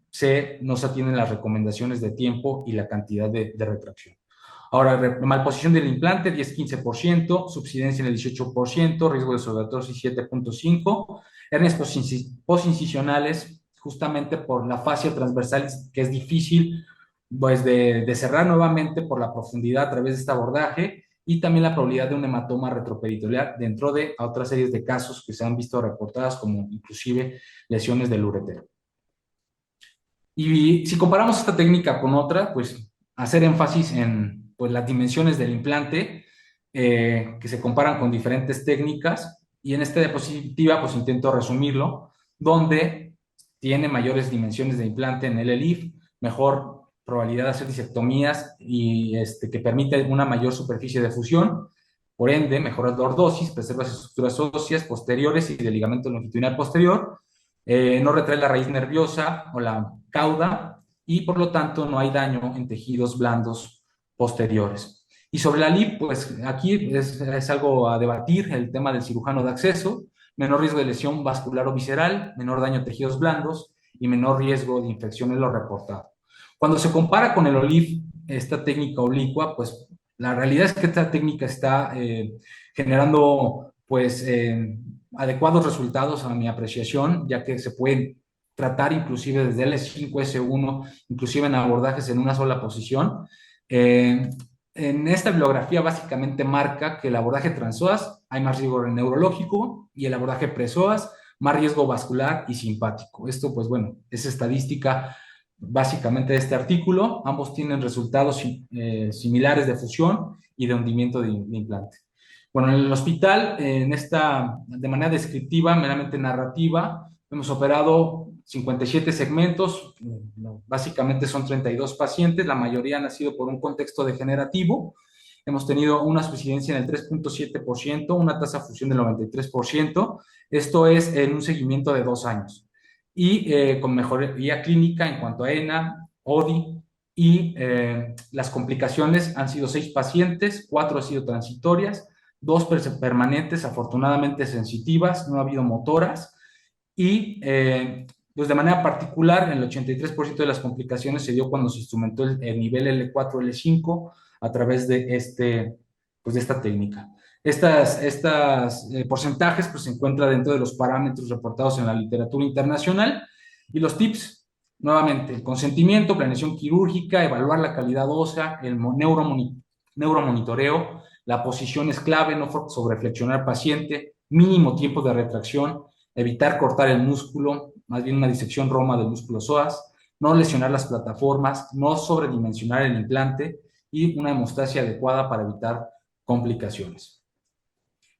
no se atienden las recomendaciones de tiempo y la cantidad de retracción. Ahora, malposición del implante, 10-15%, subsidencia en el 18%, riesgo de sobredosis 7.5%, hernias posincisionales, justamente por la fascia transversal, que es difícil pues, de cerrar nuevamente por la profundidad a través de este abordaje, y también la probabilidad de un hematoma retroperitoneal dentro de otras series de casos que se han visto reportadas, como inclusive lesiones del uretero. Y si comparamos esta técnica con otra, pues hacer énfasis en pues, las dimensiones del implante, que se comparan con diferentes técnicas, y en esta diapositiva pues intento resumirlo, donde tiene mayores dimensiones de implante en el ELIF, mejor probabilidad de hacer disectomías y que permite una mayor superficie de fusión. Por ende, mejora la lordosis, preserva las estructuras óseas posteriores y del ligamento longitudinal posterior, no retrae la raíz nerviosa o la cauda y por lo tanto no hay daño en tejidos blandos posteriores. Y sobre la LIP, pues aquí es algo a debatir, el tema del cirujano de acceso, menor riesgo de lesión vascular o visceral, menor daño a tejidos blandos y menor riesgo de infección es lo reportado. Cuando se compara con el OLIF, esta técnica oblicua, pues la realidad es que esta técnica está generando pues adecuados resultados a mi apreciación, ya que se pueden tratar inclusive desde L5, S1, inclusive en abordajes en una sola posición. En esta bibliografía básicamente marca que el abordaje transoas hay más riesgo neurológico y el abordaje presoas más riesgo vascular y simpático. Esto, pues bueno, es estadística básicamente de este artículo. Ambos tienen resultados similares de fusión y de hundimiento de implante. Bueno, en el hospital, de manera descriptiva, meramente narrativa, hemos operado 57 segmentos, básicamente son 32 pacientes, la mayoría han nacido por un contexto degenerativo. Hemos tenido una suicidencia en el 3.7%, una tasa de fusión del 93%. Esto es en un seguimiento de 2 años. Y con mejoría clínica en cuanto a ENA, ODI, y las complicaciones han sido 6 pacientes, 4 han sido transitorias, 2 permanentes, afortunadamente sensitivas, no ha habido motoras, y pues de manera particular, el 83% de las complicaciones se dio cuando se instrumentó el nivel L4, L5 a través pues de esta técnica. Estas porcentajes pues, se encuentran dentro de los parámetros reportados en la literatura internacional y los tips, nuevamente, el consentimiento, planeación quirúrgica, evaluar la calidad ósea, el neuromonitoreo, la posición es clave, no sobreflexionar paciente, mínimo tiempo de retracción, evitar cortar el músculo, más bien una disección roma del músculo psoas, no lesionar las plataformas, no sobredimensionar el implante y una hemostasia adecuada para evitar complicaciones.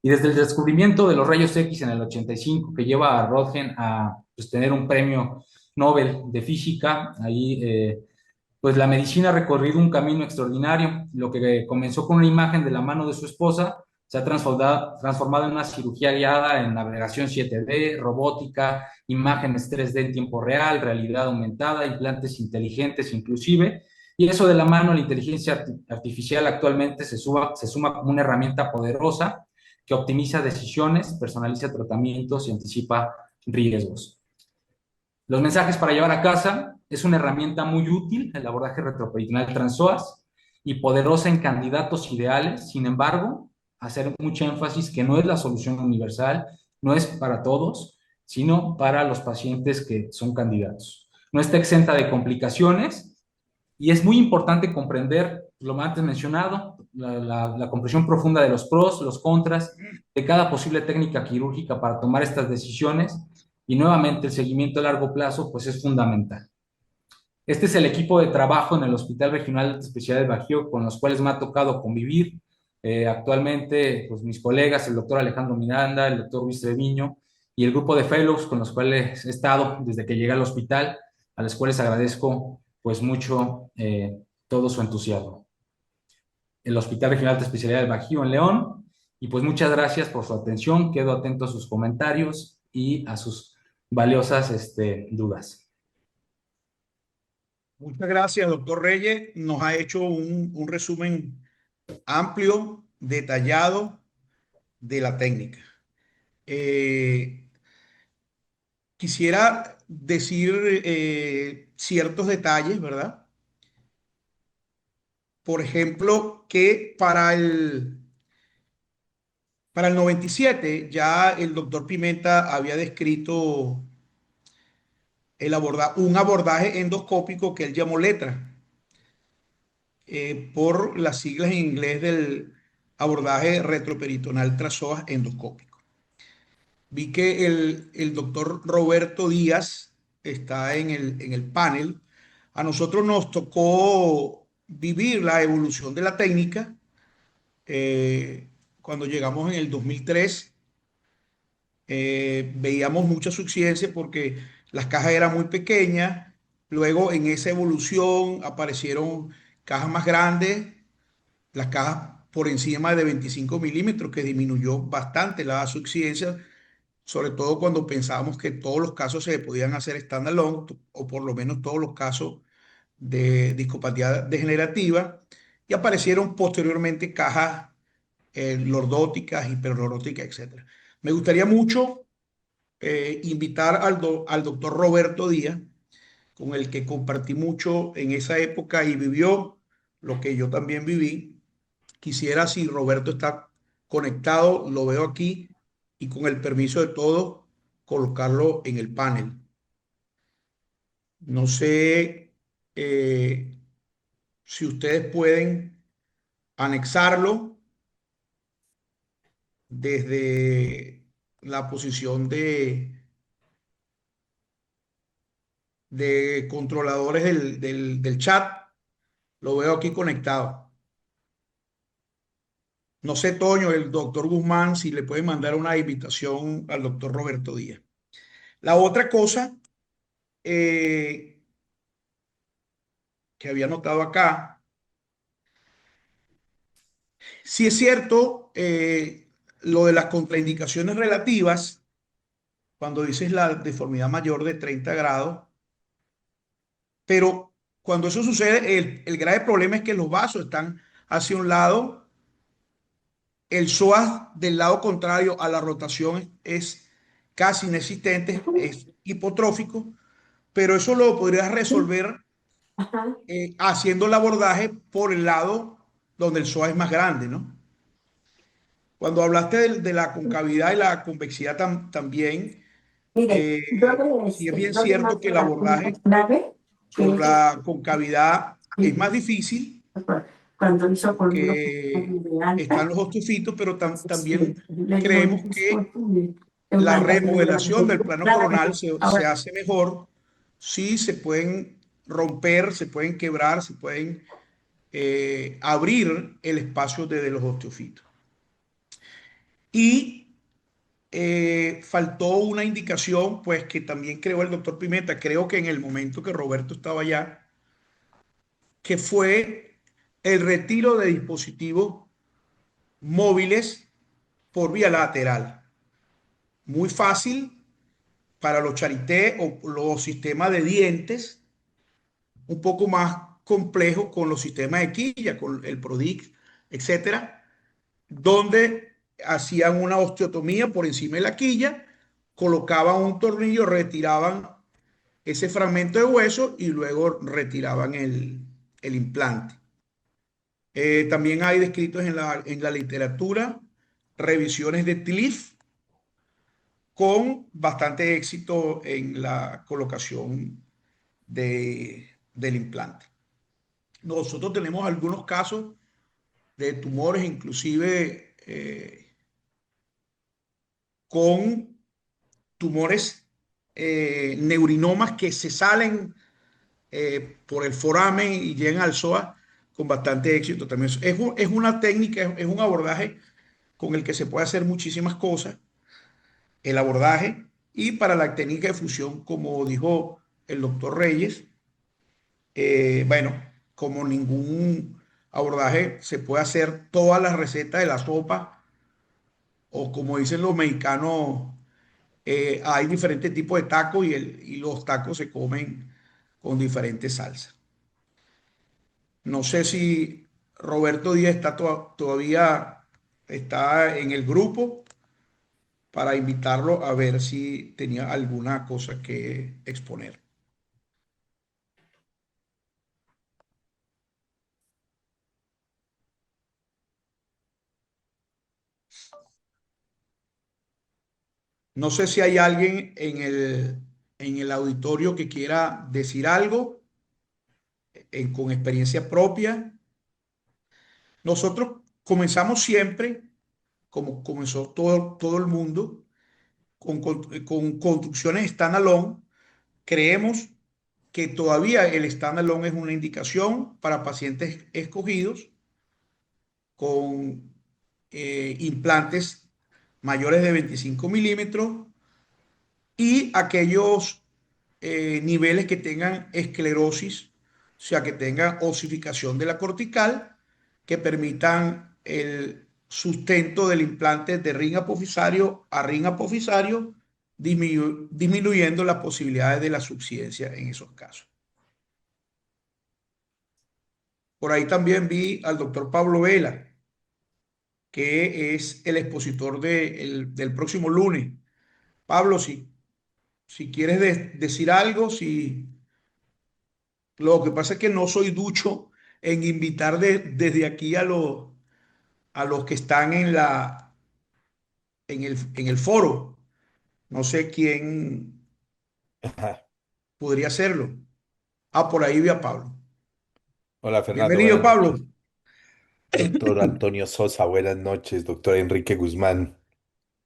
Y desde el descubrimiento de los rayos X en el 85, que lleva a Röntgen a pues, tener un premio Nobel de física, ahí pues la medicina ha recorrido un camino extraordinario. Lo que comenzó con una imagen de la mano de su esposa se ha transformado en una cirugía guiada en navegación 7D, robótica, imágenes 3D en tiempo real, realidad aumentada, implantes inteligentes inclusive. Y eso de la mano, la inteligencia artificial actualmente se suma como una herramienta poderosa que optimiza decisiones, personaliza tratamientos y anticipa riesgos. Los mensajes para llevar a casa es una herramienta muy útil, el abordaje retroperitoneal transoas, y poderosa en candidatos ideales. Sin embargo, hacer mucho énfasis que no es la solución universal, no es para todos, sino para los pacientes que son candidatos. No está exenta de complicaciones y es muy importante comprender lo antes mencionado, la comprensión profunda de los pros, los contras, de cada posible técnica quirúrgica para tomar estas decisiones y nuevamente el seguimiento a largo plazo pues es fundamental. Este es el equipo de trabajo en el Hospital Regional de Especialidad del Bajío con los cuales me ha tocado convivir. Actualmente, pues mis colegas, el doctor Alejandro Miranda, el doctor Luis Treviño y el grupo de fellows con los cuales he estado desde que llegué al hospital, a los cuales agradezco pues mucho todo su entusiasmo. El Hospital Regional de Especialidad del Bajío en León, y pues muchas gracias por su atención, quedo atento a sus comentarios y a sus valiosas dudas. Muchas gracias, doctor Reyes. Nos ha hecho un resumen amplio, detallado de la técnica. Eh, Quisiera decir ciertos detalles, ¿verdad? Por ejemplo, que para el 97 ya el doctor Pimenta había descrito un abordaje endoscópico que él llamó letra, por las siglas en inglés del abordaje retroperitonal trasoas endoscópico. Vi que el doctor Roberto Díaz está en el panel. A nosotros nos tocó vivir la evolución de la técnica cuando llegamos en el 2003. Veíamos mucha suficiencia porque las cajas eran muy pequeñas, Luego en esa evolución aparecieron cajas más grandes, las cajas por encima de 25 milímetros, que disminuyó bastante la subsidencia, sobre todo cuando pensábamos que todos los casos se podían hacer standalone, o por lo menos todos los casos de discopatía degenerativa, y aparecieron posteriormente cajas lordóticas, hiperlordóticas, etcétera. Me gustaría mucho invitar al doctor Roberto Díaz, con el que compartí mucho en esa época y vivió lo que yo también viví. Quisiera, si Roberto está conectado, lo veo aquí, y con el permiso de todos, colocarlo en el panel. No sé si ustedes pueden anexarlo desde la posición de controladores del chat. Lo veo aquí conectado. No sé, Toño, el doctor Guzmán, si le puede mandar una invitación al doctor Roberto Díaz. La otra cosa eh, que había notado acá, si es cierto, lo de las contraindicaciones relativas, cuando dices la deformidad mayor de 30 grados, pero cuando eso sucede, el grave problema es que los vasos están hacia un lado, el psoas del lado contrario a la rotación es casi inexistente, es hipotrófico, pero eso lo podrías resolver haciendo el abordaje por el lado donde el psoas es más grande, ¿no? Cuando hablaste de la concavidad y la convexidad también, Mire, sí es bien yo le cierto que mando el una abordaje clave por que la concavidad es más difícil cuando hizo conmigo porque de están alta, los osteofitos, pero también le dio un creemos que descuento de la una cantidad remodelación del plano coronal claramente. se Ahora, hace mejor si se pueden romper, se pueden quebrar, se pueden abrir el espacio de los osteofitos. Y faltó una indicación, pues que también creó el doctor Pimenta, creo que en el momento que Roberto estaba allá, que fue el retiro de dispositivos móviles por vía lateral. Muy fácil para los charité o los sistemas de dientes, un poco más complejo con los sistemas de quilla, con el Prodix, etcétera, donde hacían una osteotomía por encima de la quilla, colocaban un tornillo, retiraban ese fragmento de hueso y luego retiraban el implante. También hay descritos en la literatura revisiones de TLIF con bastante éxito en la colocación del implante. Nosotros tenemos algunos casos de tumores, inclusive con tumores neurinomas que se salen por el foramen y llegan al psoas con bastante éxito también. Es una técnica, es un abordaje con el que se puede hacer muchísimas cosas, el abordaje, y para la técnica de fusión, como dijo el doctor Reyes, bueno, como ningún abordaje se puede hacer todas las recetas de la sopa, o como dicen los mexicanos, hay diferentes tipos de tacos y los tacos se comen con diferentes salsas. No sé si Roberto Díaz está todavía está en el grupo para invitarlo a ver si tenía alguna cosa que exponer. No sé si hay alguien en el auditorio que quiera decir algo con experiencia propia. Nosotros comenzamos siempre, como comenzó todo el mundo, con construcciones standalone. Creemos que todavía el standalone es una indicación para pacientes escogidos con implantes mayores de 25 milímetros y aquellos niveles que tengan esclerosis, o sea, que tengan osificación de la cortical, que permitan el sustento del implante de ring apofisario a ring apofisario, disminuyendo las posibilidades de la subsidencia en esos casos. Por ahí también vi al doctor Pablo Vela, que es el expositor del próximo lunes. Pablo, si quieres decir algo, si lo que pasa es que no soy ducho en invitar desde aquí a los que están en el foro. No sé quién Ajá. podría hacerlo. Ah, por ahí vi a Pablo. Hola Fernando, Bienvenido, buenas Pablo. noches. Doctor Antonio Sosa, buenas noches. Doctor Enrique Guzmán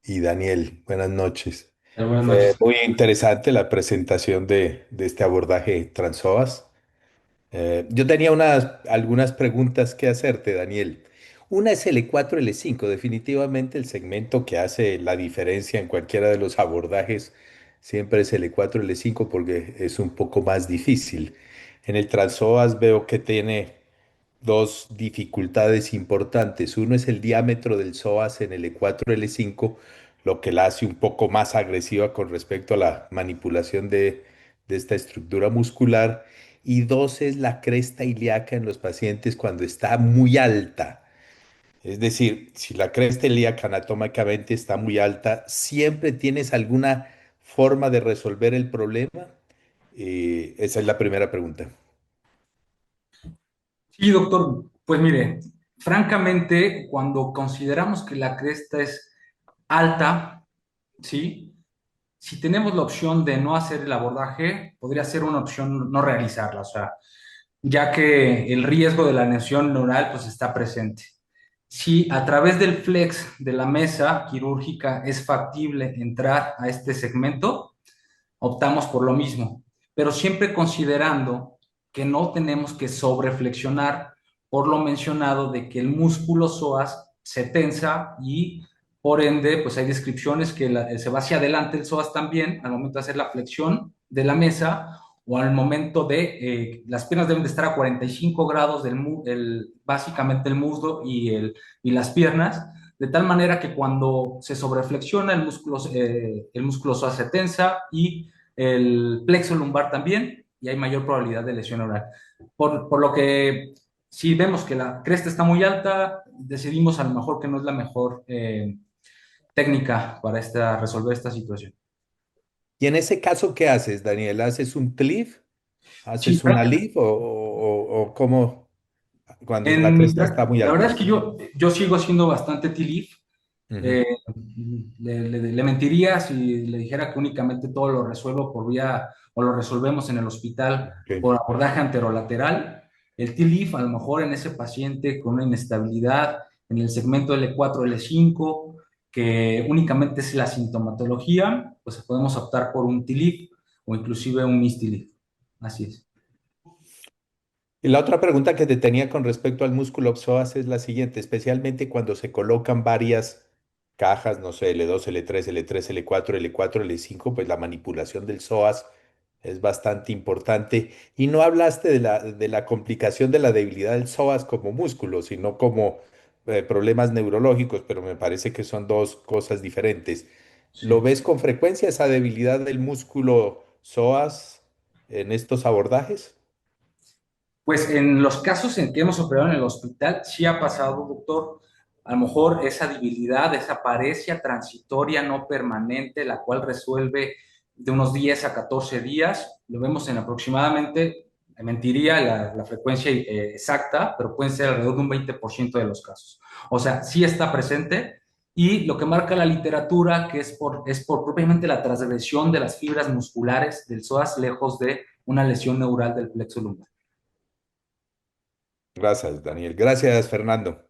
y Daniel, buenas noches. Buenas Fue noches. muy interesante la presentación de este abordaje TransOAS. Yo tenía algunas preguntas que hacerte, Daniel. Una es L4, L5, definitivamente el segmento que hace la diferencia en cualquiera de los abordajes siempre es L4, L5 porque es un poco más difícil. En el TransOAS veo que tiene dos dificultades importantes. Uno es el diámetro del psoas en el E4, L5, lo que la hace un poco más agresiva con respecto a la manipulación de esta estructura muscular. Y dos es la cresta ilíaca en los pacientes cuando está muy alta. Es decir, si la cresta ilíaca anatómicamente está muy alta, ¿siempre tienes alguna forma de resolver el problema? Esa es la primera pregunta. Sí, doctor, pues mire, francamente, cuando consideramos que la cresta es alta, ¿sí? Si tenemos la opción de no hacer el abordaje, podría ser una opción no realizarla, o sea, ya que el riesgo de la lesión neural pues está presente. Si a través del flex de la mesa quirúrgica es factible entrar a este segmento, optamos por lo mismo, pero siempre considerando que no tenemos que sobreflexionar por lo mencionado de que el músculo psoas se tensa y por ende, pues hay descripciones que se va hacia adelante el psoas también al momento de hacer la flexión de la mesa o al momento de, las piernas deben de estar a 45 grados básicamente el muslo y las piernas, de tal manera que cuando se sobreflexiona el músculo psoas se tensa y el plexo lumbar también, y hay mayor probabilidad de lesión neural. Por lo que, si vemos que la cresta está muy alta, decidimos a lo mejor que no es la mejor técnica para resolver esta situación. Y en ese caso, ¿qué haces, Daniel? ¿Haces un cliff? Sí, ¿Haces una leaf o cómo cuando la en cresta está muy la verdad es alta? que yo sigo haciendo bastante TLIF. Ujú, Eh, le mentiría si le dijera que únicamente todo lo resuelvo por vía o lo resolvemos en el hospital ok. por abordaje anterolateral. El TLIF, a lo mejor en ese paciente con una inestabilidad en el segmento L4, L5, que únicamente es la sintomatología, pues podemos optar por un TLIF o inclusive un MIS-TLIF. Así es. Y la otra pregunta que te tenía con respecto al músculo psoas es la siguiente, especialmente cuando se colocan varias cajas, no sé, L2, L3, L3, L4, L4, L5, pues la manipulación del psoas es bastante importante. Y no hablaste de la complicación de la debilidad del psoas como músculo, sino como problemas neurológicos, pero me parece que son dos cosas diferentes. ¿Lo Sí. ves con frecuencia esa debilidad del músculo psoas en estos abordajes? Pues en los casos en que hemos operado en el hospital, sí ha pasado, doctor. A lo mejor esa debilidad, esa paresia transitoria no permanente, la cual resuelve de unos 10 a 14 días, lo vemos en aproximadamente, mentiría la frecuencia exacta, pero pueden ser alrededor de un 20% de los casos. O sea, sí está presente y lo que marca la literatura, que es por propiamente la transgresión de las fibras musculares del psoas lejos de una lesión neural del plexo lumbar. Gracias, Daniel. Gracias, Fernando.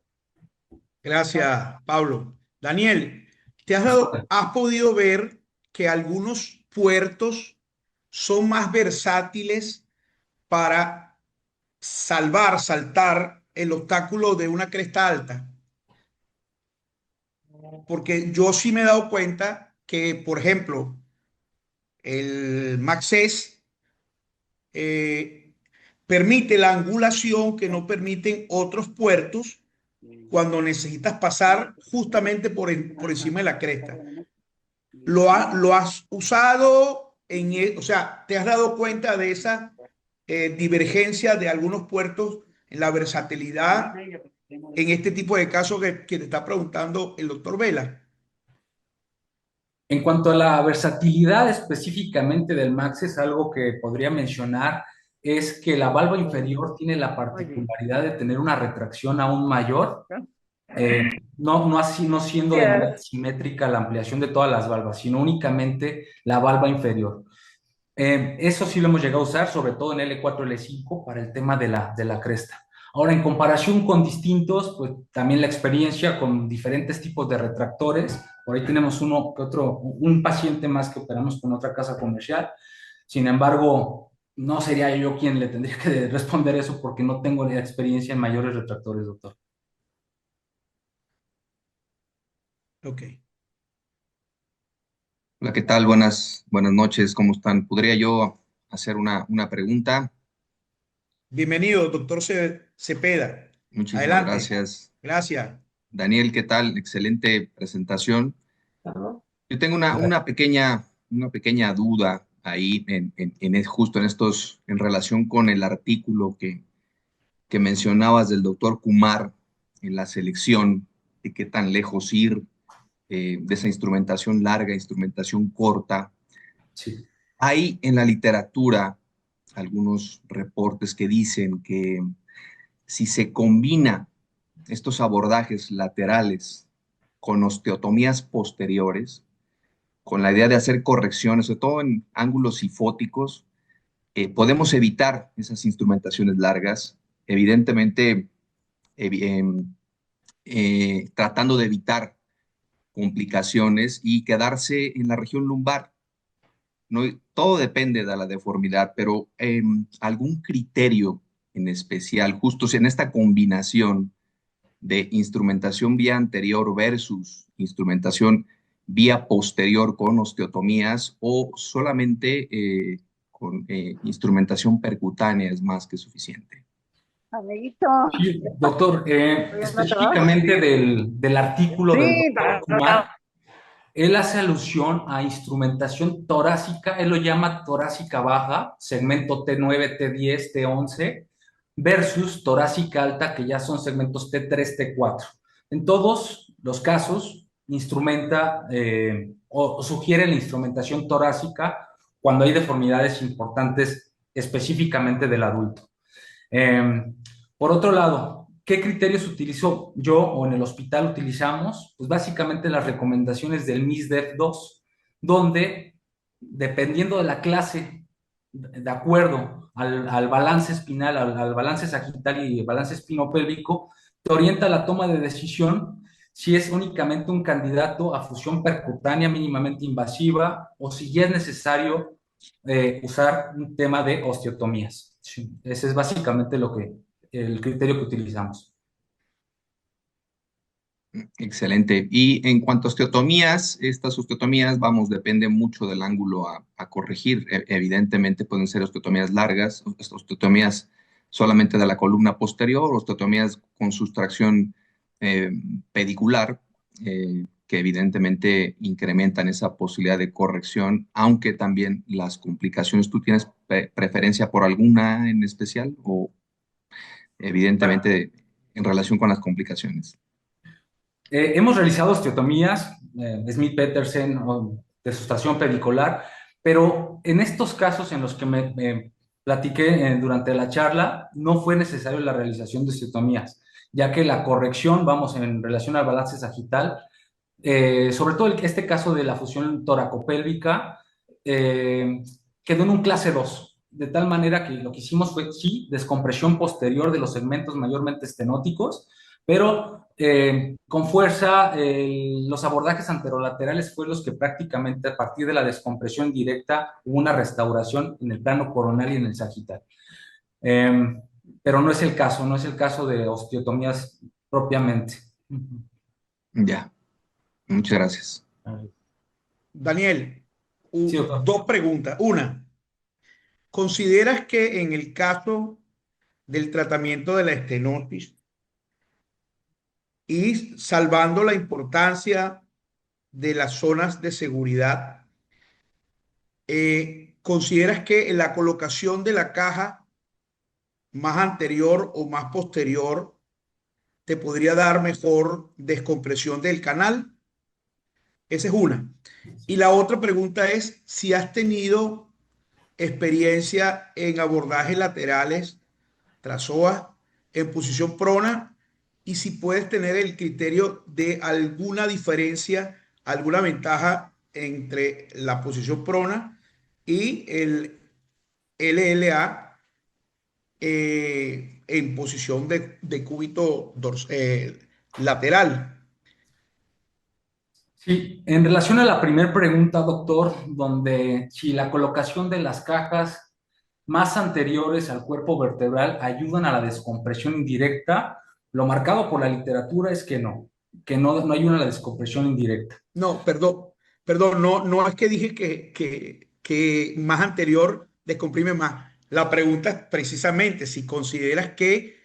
Gracias, Pablo. Daniel, has podido ver que algunos puertos son más versátiles para saltar el obstáculo de una cresta alta, porque yo sí me he dado cuenta que, por ejemplo, el Maxes eh, permite la angulación que no permiten otros puertos cuando necesitas pasar justamente por encima de la cresta. Lo has usado o sea, ¿te has dado cuenta de esa divergencia de algunos puertos en la versatilidad en este tipo de casos que te está preguntando el doctor Vela? En cuanto a la versatilidad específicamente del Max, es algo que podría mencionar, es que la valva inferior tiene la particularidad de tener una retracción aún mayor, no así, no siendo de manera simétrica la ampliación de todas las valvas, sino únicamente la valva inferior. Eso sí lo hemos llegado a usar, sobre todo en L4, L5, para el tema de la cresta. Ahora, en comparación con distintos, pues también la experiencia con diferentes tipos de retractores. Por ahí tenemos uno que otro, un paciente más que operamos con otra casa comercial. Sin embargo, no sería yo quien le tendría que responder eso porque no tengo la experiencia en mayores retractores, doctor. Ok. Hola, ¿qué tal? Buenas noches, ¿cómo están? ¿Podría yo hacer una pregunta? Bienvenido, doctor Cepeda. Muchísimas Adelante. gracias. Gracias. Daniel, ¿qué tal? Excelente presentación. Yo tengo una pequeña duda ahí justo en relación con el artículo que mencionabas del doctor Kumar en la selección de qué tan lejos ir de esa instrumentación larga, instrumentación corta. Sí. Hay en la literatura algunos reportes que dicen que si se combina estos abordajes laterales con osteotomías posteriores, con la idea de hacer correcciones, sobre todo en ángulos sifóticos, podemos evitar esas instrumentaciones largas, evidentemente tratando de evitar complicaciones y quedarse en la región lumbar. No, todo depende de la deformidad, pero algún criterio en especial, justo en esta combinación de instrumentación vía anterior versus instrumentación vía posterior con osteotomías o solamente con instrumentación percutánea es más que suficiente. Amiguito, Sí, doctor, ¿ya no te vas? específicamente del artículo del Sí, doctor Kumar, él hace alusión a instrumentación torácica, él lo llama torácica baja, segmento T9, T10, T11, versus torácica alta, que ya son segmentos T3, T4. En todos los casos, instrumenta o sugiere la instrumentación torácica cuando hay deformidades importantes específicamente del adulto. Por otro lado, ¿qué criterios utilizo yo o en el hospital utilizamos? Pues básicamente las recomendaciones del MIS-DEF2, donde dependiendo de la clase, de acuerdo al balance espinal, al balance sagital y el balance espinopélvico, te orienta la toma de decisión si es únicamente un candidato a fusión percutánea mínimamente invasiva o si ya es necesario usar un tema de osteotomías. Sí, ese es básicamente el criterio que utilizamos. Excelente. Y en cuanto a osteotomías, estas osteotomías, vamos, depende mucho del ángulo a corregir. Evidentemente pueden ser osteotomías largas, osteotomías solamente de la columna posterior, osteotomías con sustracción eh, pedicular, que evidentemente incrementan esa posibilidad de corrección, aunque también las complicaciones, ¿tú tienes preferencia por alguna en especial o evidentemente en relación con las complicaciones? Hemos realizado osteotomías, Smith-Petersen, de sustracción pedicular, pero en estos casos en los que me platiqué durante la charla, no fue necesario la realización de osteotomías, ya que la corrección, vamos, en relación al balance sagital, sobre todo este caso de la fusión toracopélvica, quedó en un clase 2, de tal manera que lo que hicimos fue, sí, descompresión posterior de los segmentos mayormente estenóticos, pero con fuerza, los abordajes anterolaterales fue los que prácticamente a partir de la descompresión directa hubo una restauración en el plano coronal y en el sagital. Pero no es el caso, no es el caso de osteotomías propiamente. Ya, muchas gracias. Daniel, Sí, doctor. dos preguntas. Una, ¿consideras que en el caso del tratamiento de la estenosis y salvando la importancia de las zonas de seguridad, consideras que la colocación de la caja más anterior o más posterior te podría dar mejor descompresión del canal? Esa es una. Y la otra pregunta es si has tenido experiencia en abordajes laterales tras OA en posición prona y si puedes tener el criterio de alguna diferencia, alguna ventaja entre la posición prona y el LLA en posición de cúbito lateral. Sí, en relación a la primera pregunta, doctor, donde si la colocación de las cajas más anteriores al cuerpo vertebral ayudan a la descompresión indirecta, lo marcado por la literatura es que no ayuda a la descompresión indirecta. No, perdón, no es que dije que más anterior descomprime más. La pregunta es precisamente si consideras que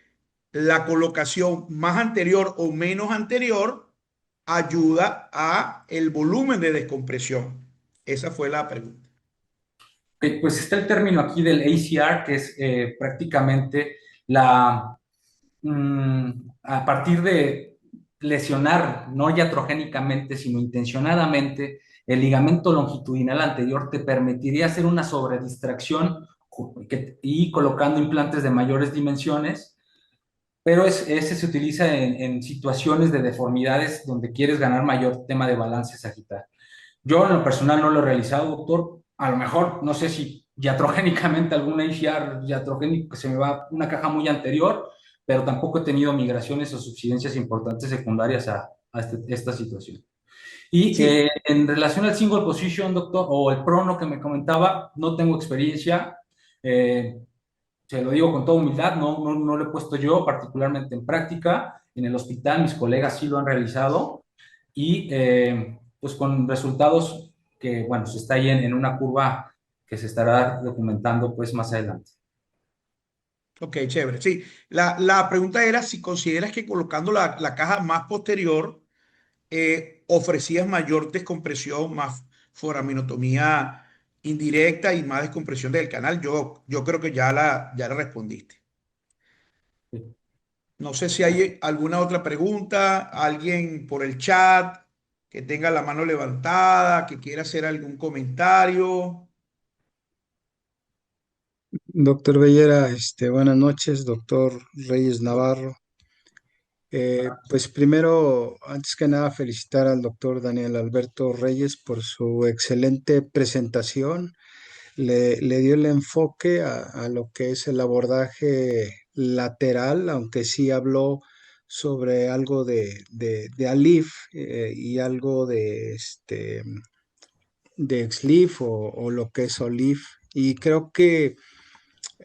la colocación más anterior o menos anterior ayuda a el volumen de descompresión. Esa fue la pregunta. Pues está el término aquí del ACR, que es prácticamente la, a partir de lesionar, no iatrogénicamente, sino intencionadamente, el ligamento longitudinal anterior te permitiría hacer una sobredistracción y colocando implantes de mayores dimensiones, pero ese se utiliza en situaciones de deformidades donde quieres ganar mayor tema de balance sagital. Yo en lo personal no lo he realizado, doctor. A lo mejor, no sé si iatrogénicamente algún ACR iatrogénico que se me va una caja muy anterior, pero tampoco he tenido migraciones o subsidencias importantes secundarias a esta situación. Y Sí, en relación al single position, doctor, o el prono que me comentaba, no tengo experiencia. Eh, Se lo digo con toda humildad, no lo he puesto yo particularmente en práctica. En el hospital mis colegas sí lo han realizado y pues con resultados que, bueno, se está ahí en una curva que se estará documentando pues más adelante. ok, chévere. Sí, la pregunta era si consideras que colocando la caja más posterior ofrecías mayor descompresión, más foraminotomía indirecta y más descompresión del canal. Yo creo que ya la respondiste. No sé si hay alguna otra pregunta, alguien por el chat que tenga la mano levantada, que quiera hacer algún comentario. Doctor Bellera, buenas noches, doctor Reyes Navarro. Pues primero, antes que nada, felicitar al doctor Daniel Alberto Reyes por su excelente presentación. Le dio el enfoque a lo que es el abordaje lateral, aunque sí habló sobre algo de ALIF y algo de XLIF o lo que es OLIF. Y creo que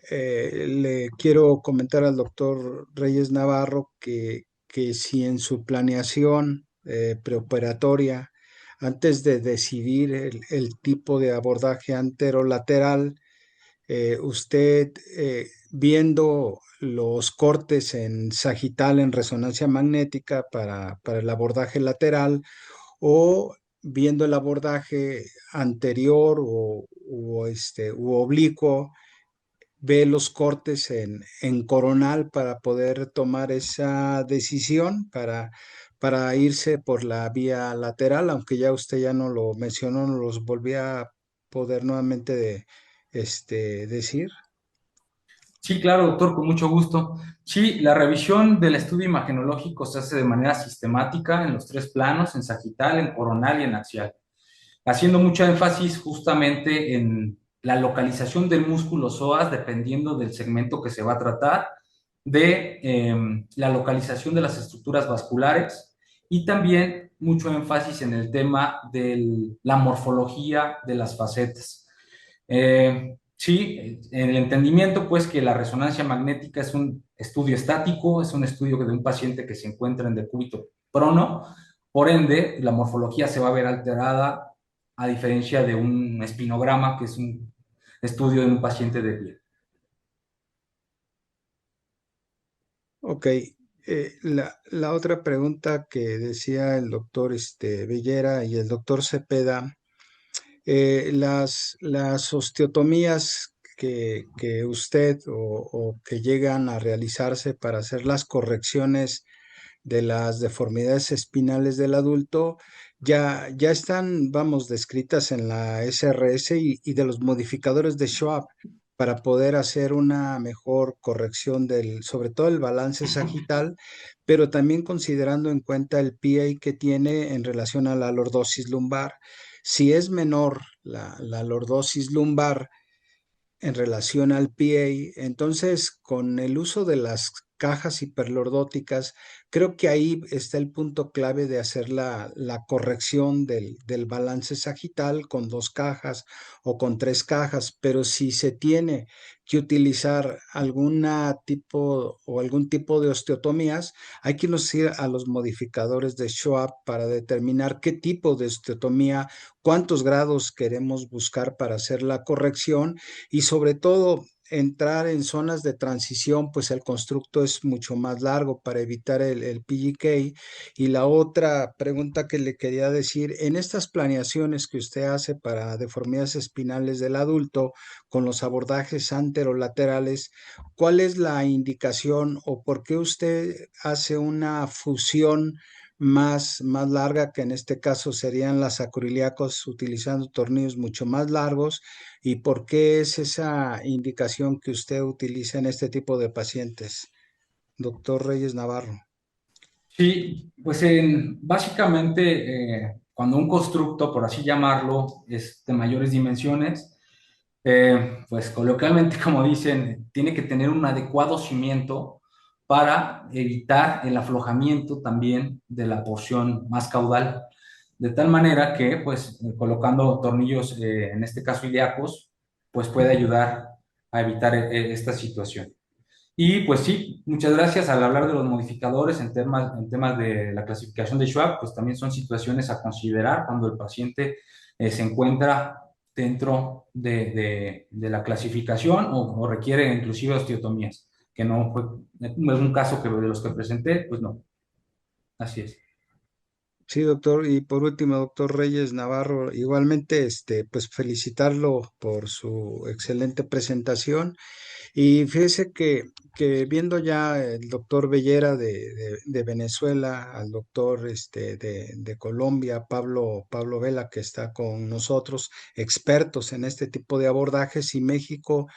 le quiero comentar al doctor Reyes Navarro que si en su planeación preoperatoria, antes de decidir el tipo de abordaje anterolateral, usted viendo los cortes en sagital en resonancia magnética para el abordaje lateral o viendo el abordaje anterior u oblicuo, ve los cortes en coronal para poder tomar esa decisión, para irse por la vía lateral, aunque ya usted ya no lo mencionó, no los volví a poder nuevamente decir. Sí, claro, doctor, con mucho gusto. Sí, la revisión del estudio imagenológico se hace de manera sistemática en los tres planos, en sagital, en coronal y en axial, haciendo mucho énfasis justamente en la localización del músculo psoas, dependiendo del segmento que se va a tratar, de la localización de las estructuras vasculares y también mucho énfasis en el tema de la morfología de las facetas. Sí, el entendimiento pues que la resonancia magnética es un estudio estático, es un estudio de un paciente que se encuentra en decúbito prono, por ende la morfología se va a ver alterada a diferencia de un espinograma que es estudio en un paciente de piel. Ok, la otra pregunta que decía el doctor Bellera y el doctor Cepeda, las osteotomías que usted o que llegan a realizarse para hacer las correcciones de las deformidades espinales del adulto ya están, vamos, descritas en la SRS y de los modificadores de Schwab para poder hacer una mejor corrección sobre todo el balance sagital, pero también considerando en cuenta el PA que tiene en relación a la lordosis lumbar. Si es menor la lordosis lumbar, en relación al PA. Entonces, con el uso de las cajas hiperlordóticas, creo que ahí está el punto clave de hacer la corrección del balance sagital con 2 cajas o con 3 cajas, pero si se tiene que utilizar algún tipo de osteotomías, hay que ir a los modificadores de Schwab para determinar qué tipo de osteotomía, cuántos grados queremos buscar para hacer la corrección y sobre todo entrar en zonas de transición, pues el constructo es mucho más largo para evitar el PGK. Y la otra pregunta que le quería decir, en estas planeaciones que usted hace para deformidades espinales del adulto con los abordajes anterolaterales, ¿cuál es la indicación o por qué usted hace una fusión más larga, que en este caso serían las acroiliacos utilizando tornillos mucho más largos? ¿Y por qué es esa indicación que usted utiliza en este tipo de pacientes, doctor Reyes Navarro? Sí, pues básicamente cuando un constructo, por así llamarlo, es de mayores dimensiones, pues coloquialmente, como dicen, tiene que tener un adecuado cimiento para evitar el aflojamiento también de la porción más caudal. De tal manera que, pues, colocando tornillos, en este caso ilíacos, pues puede ayudar a evitar esta situación. Y pues sí, muchas gracias. Al hablar de los modificadores en temas de la clasificación de Schwab, pues también son situaciones a considerar cuando el paciente se encuentra dentro de la clasificación o requiere inclusive osteotomías, que no fue, no es un caso que de los que presenté, pues no, así es. Sí, doctor. Y por último, doctor Reyes Navarro, igualmente, pues felicitarlo por su excelente presentación. Y fíjese que viendo ya el doctor Bellera de Venezuela, al doctor de Colombia, Pablo Vela, que está con nosotros, expertos en este tipo de abordajes, y México,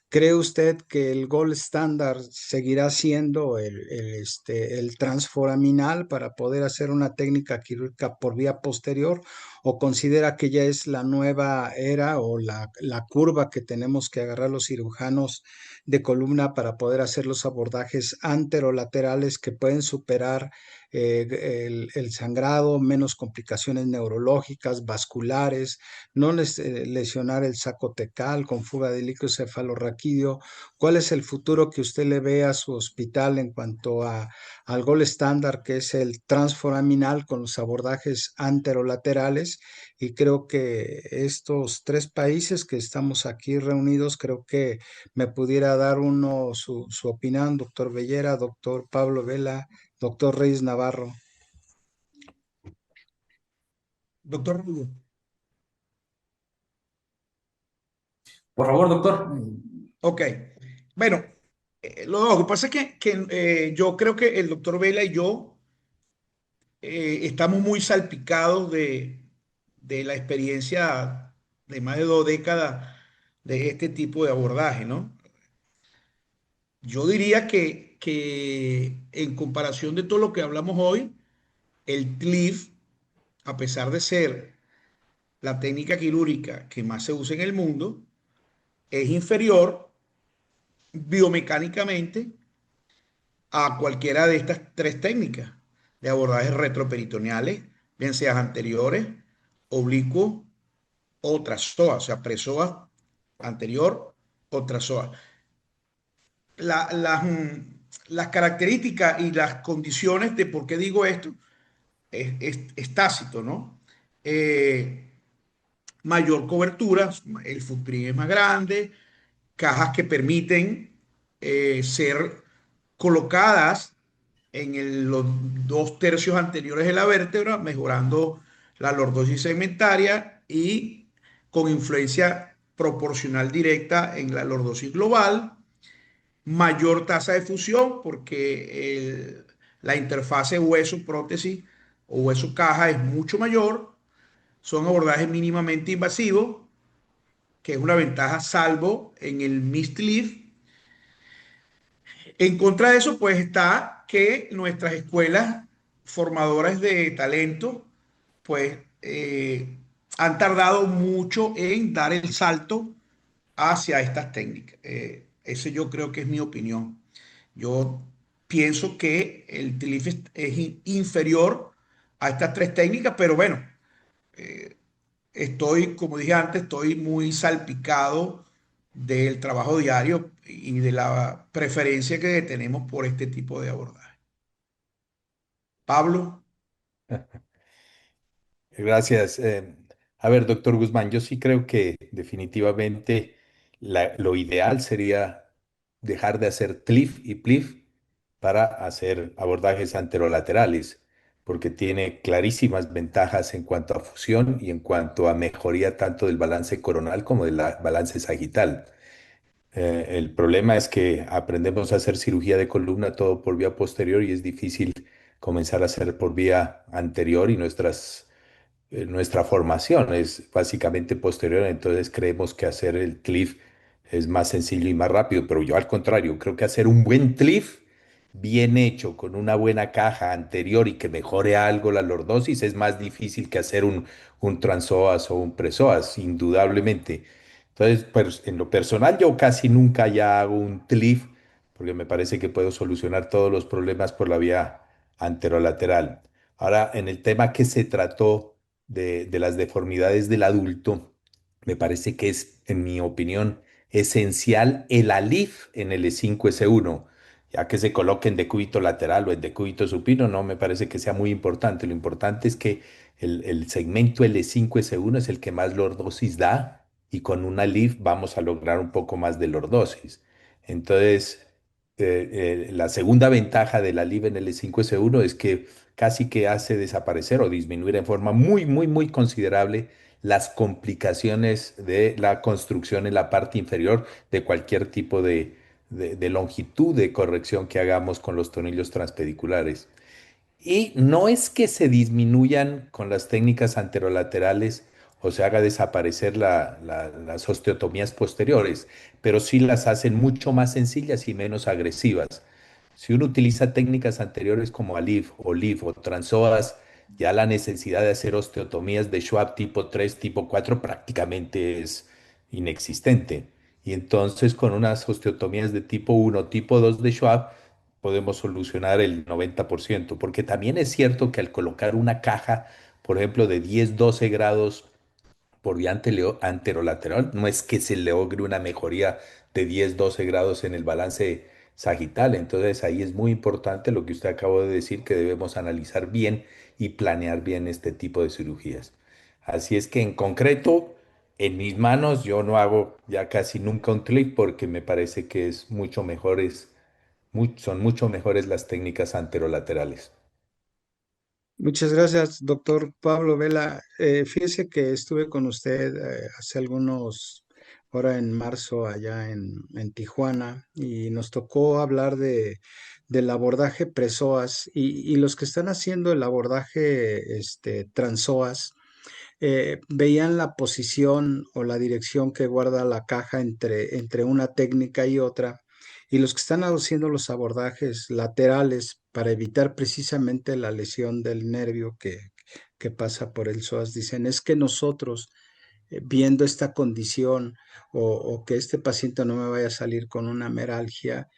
¿cree usted que el gold standard seguirá siendo el transforaminal para poder hacer una técnica quirúrgica por vía posterior? ¿O considera que ya es la nueva era o la curva que tenemos que agarrar los cirujanos de columna para poder hacer los abordajes anterolaterales que pueden superar el sangrado, menos complicaciones neurológicas, vasculares, no lesionar el saco tecal con fuga de líquido cefalorraquídeo? ¿Cuál es el futuro que usted le ve a su hospital en cuanto al gold estándar, que es el transforaminal con los abordajes anterolaterales? Y creo que estos 3 países que estamos aquí reunidos, creo que me pudiera dar uno su opinión, doctor Bellera, doctor Pablo Vela, doctor Reyes Navarro. Doctor Rudo. Por favor, doctor. Ok. Bueno, lo que pasa es que yo creo que el doctor Vela y yo estamos muy salpicados de la experiencia de más de 2 décadas de este tipo de abordaje, ¿no? Yo diría que en comparación de todo lo que hablamos hoy, el TLIF, a pesar de ser la técnica quirúrgica que más se usa en el mundo, es inferior biomecánicamente a cualquiera de estas 3 técnicas de abordajes retroperitoneales, bien sean anteriores, oblicuos o trasoa, o sea, presoa anterior o trasoa. Las características y las condiciones de por qué digo esto es tácito, ¿no? mayor cobertura, el footprint es más grande, cajas que permiten ser colocadas en los 2 tercios anteriores de la vértebra, mejorando la lordosis segmentaria y con influencia proporcional directa en la lordosis global, mayor tasa de fusión porque la interfase hueso-prótesis o hueso-caja es mucho mayor, son abordajes mínimamente invasivos, que es una ventaja salvo en el mixed leaf. En contra de eso, pues está que nuestras escuelas formadoras de talento, pues han tardado mucho en dar el salto hacia estas técnicas. Ese yo creo que es mi opinión. Yo pienso que el TLIF es inferior a estas 3 técnicas, pero bueno, estoy, como dije antes, estoy muy salpicado del trabajo diario y de la preferencia que tenemos por este tipo de abordaje. Pablo. Gracias. A ver, doctor Guzmán, yo sí creo que definitivamente lo ideal sería dejar de hacer TLIF y PLIF para hacer abordajes anterolaterales, porque tiene clarísimas ventajas en cuanto a fusión y en cuanto a mejoría tanto del balance coronal como del balance sagital. El problema es que aprendemos a hacer cirugía de columna todo por vía posterior y es difícil comenzar a hacer por vía anterior y nuestra formación es básicamente posterior, entonces creemos que hacer el cliff es más sencillo y más rápido, pero yo al contrario, creo que hacer un buen cliff bien hecho, con una buena caja anterior y que mejore algo la lordosis es más difícil que hacer un transpsoas o un presoas, indudablemente. Entonces, pues, en lo personal yo casi nunca ya hago un cliff porque me parece que puedo solucionar todos los problemas por la vía anterolateral. Ahora, en el tema que se trató de las deformidades del adulto, me parece que es, en mi opinión, esencial el ALIF en el E5S1, ya que se coloque en decúbito lateral o en decúbito supino, no me parece que sea muy importante. Lo importante es que el segmento L5S1 es el que más lordosis da y con una ALIF vamos a lograr un poco más de lordosis. Entonces, la segunda ventaja de la LIV en el E5S1 es que casi que hace desaparecer o disminuir en forma muy, muy, muy considerable las complicaciones de la construcción en la parte inferior de cualquier tipo de longitud de corrección que hagamos con los tornillos transpediculares. Y no es que se disminuyan con las técnicas anterolaterales o se haga desaparecer las osteotomías posteriores, pero sí las hacen mucho más sencillas y menos agresivas. Si uno utiliza técnicas anteriores como ALIF o LIF o transoas, ya la necesidad de hacer osteotomías de Schwab tipo 3, tipo 4 prácticamente es inexistente. Y entonces con unas osteotomías de tipo 1, tipo 2 de Schwab, podemos solucionar el 90%, porque también es cierto que al colocar una caja, por ejemplo, de 10, 12 grados por vía anterolateral, no es que se logre una mejoría de 10, 12 grados en el balance sagital. Entonces ahí es muy importante lo que usted acabó de decir, que debemos analizar bien y planear bien este tipo de cirugías. Así es que en concreto, en mis manos yo no hago ya casi nunca un clip porque me parece que es mucho mejores, son mucho mejores las técnicas anterolaterales. Muchas gracias, doctor Pablo Vela. Fíjese que estuve con usted hace ahora en marzo, allá en Tijuana, y nos tocó hablar del abordaje presoas y los que están haciendo el abordaje transoas. Veían la posición o la dirección que guarda la caja entre una técnica y otra, y los que están haciendo los abordajes laterales para evitar precisamente la lesión del nervio que pasa por el psoas, dicen, es que nosotros viendo esta condición o que este paciente no me vaya a salir con una meralgia,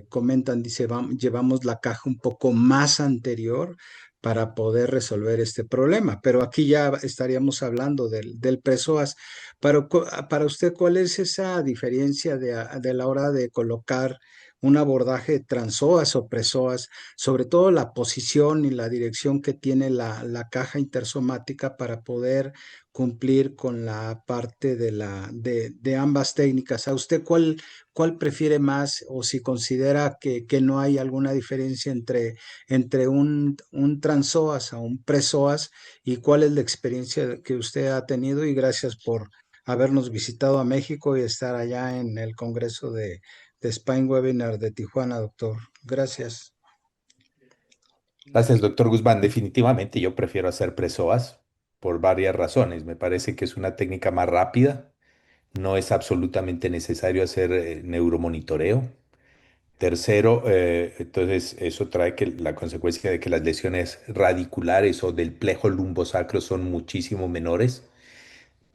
comentan, dice, llevamos la caja un poco más anterior para poder resolver este problema. Pero aquí ya estaríamos hablando del psoas. Para usted, ¿cuál es esa diferencia de la hora de colocar un abordaje de transoas o presoas, sobre todo la posición y la dirección que tiene la caja intersomática para poder cumplir con la parte de ambas técnicas. ¿A usted cuál prefiere más o si considera que no hay alguna diferencia entre un transoas a un presoas y cuál es la experiencia que usted ha tenido? Y gracias por habernos visitado a México y estar allá en el Congreso de Spine Webinar de Tijuana, doctor. Gracias. Gracias, doctor Guzmán. Definitivamente yo prefiero hacer presoas por varias razones. Me parece que es una técnica más rápida. No es absolutamente necesario hacer neuromonitoreo. Tercero, entonces eso trae que la consecuencia de que las lesiones radiculares o del plejo lumbosacro son muchísimo menores.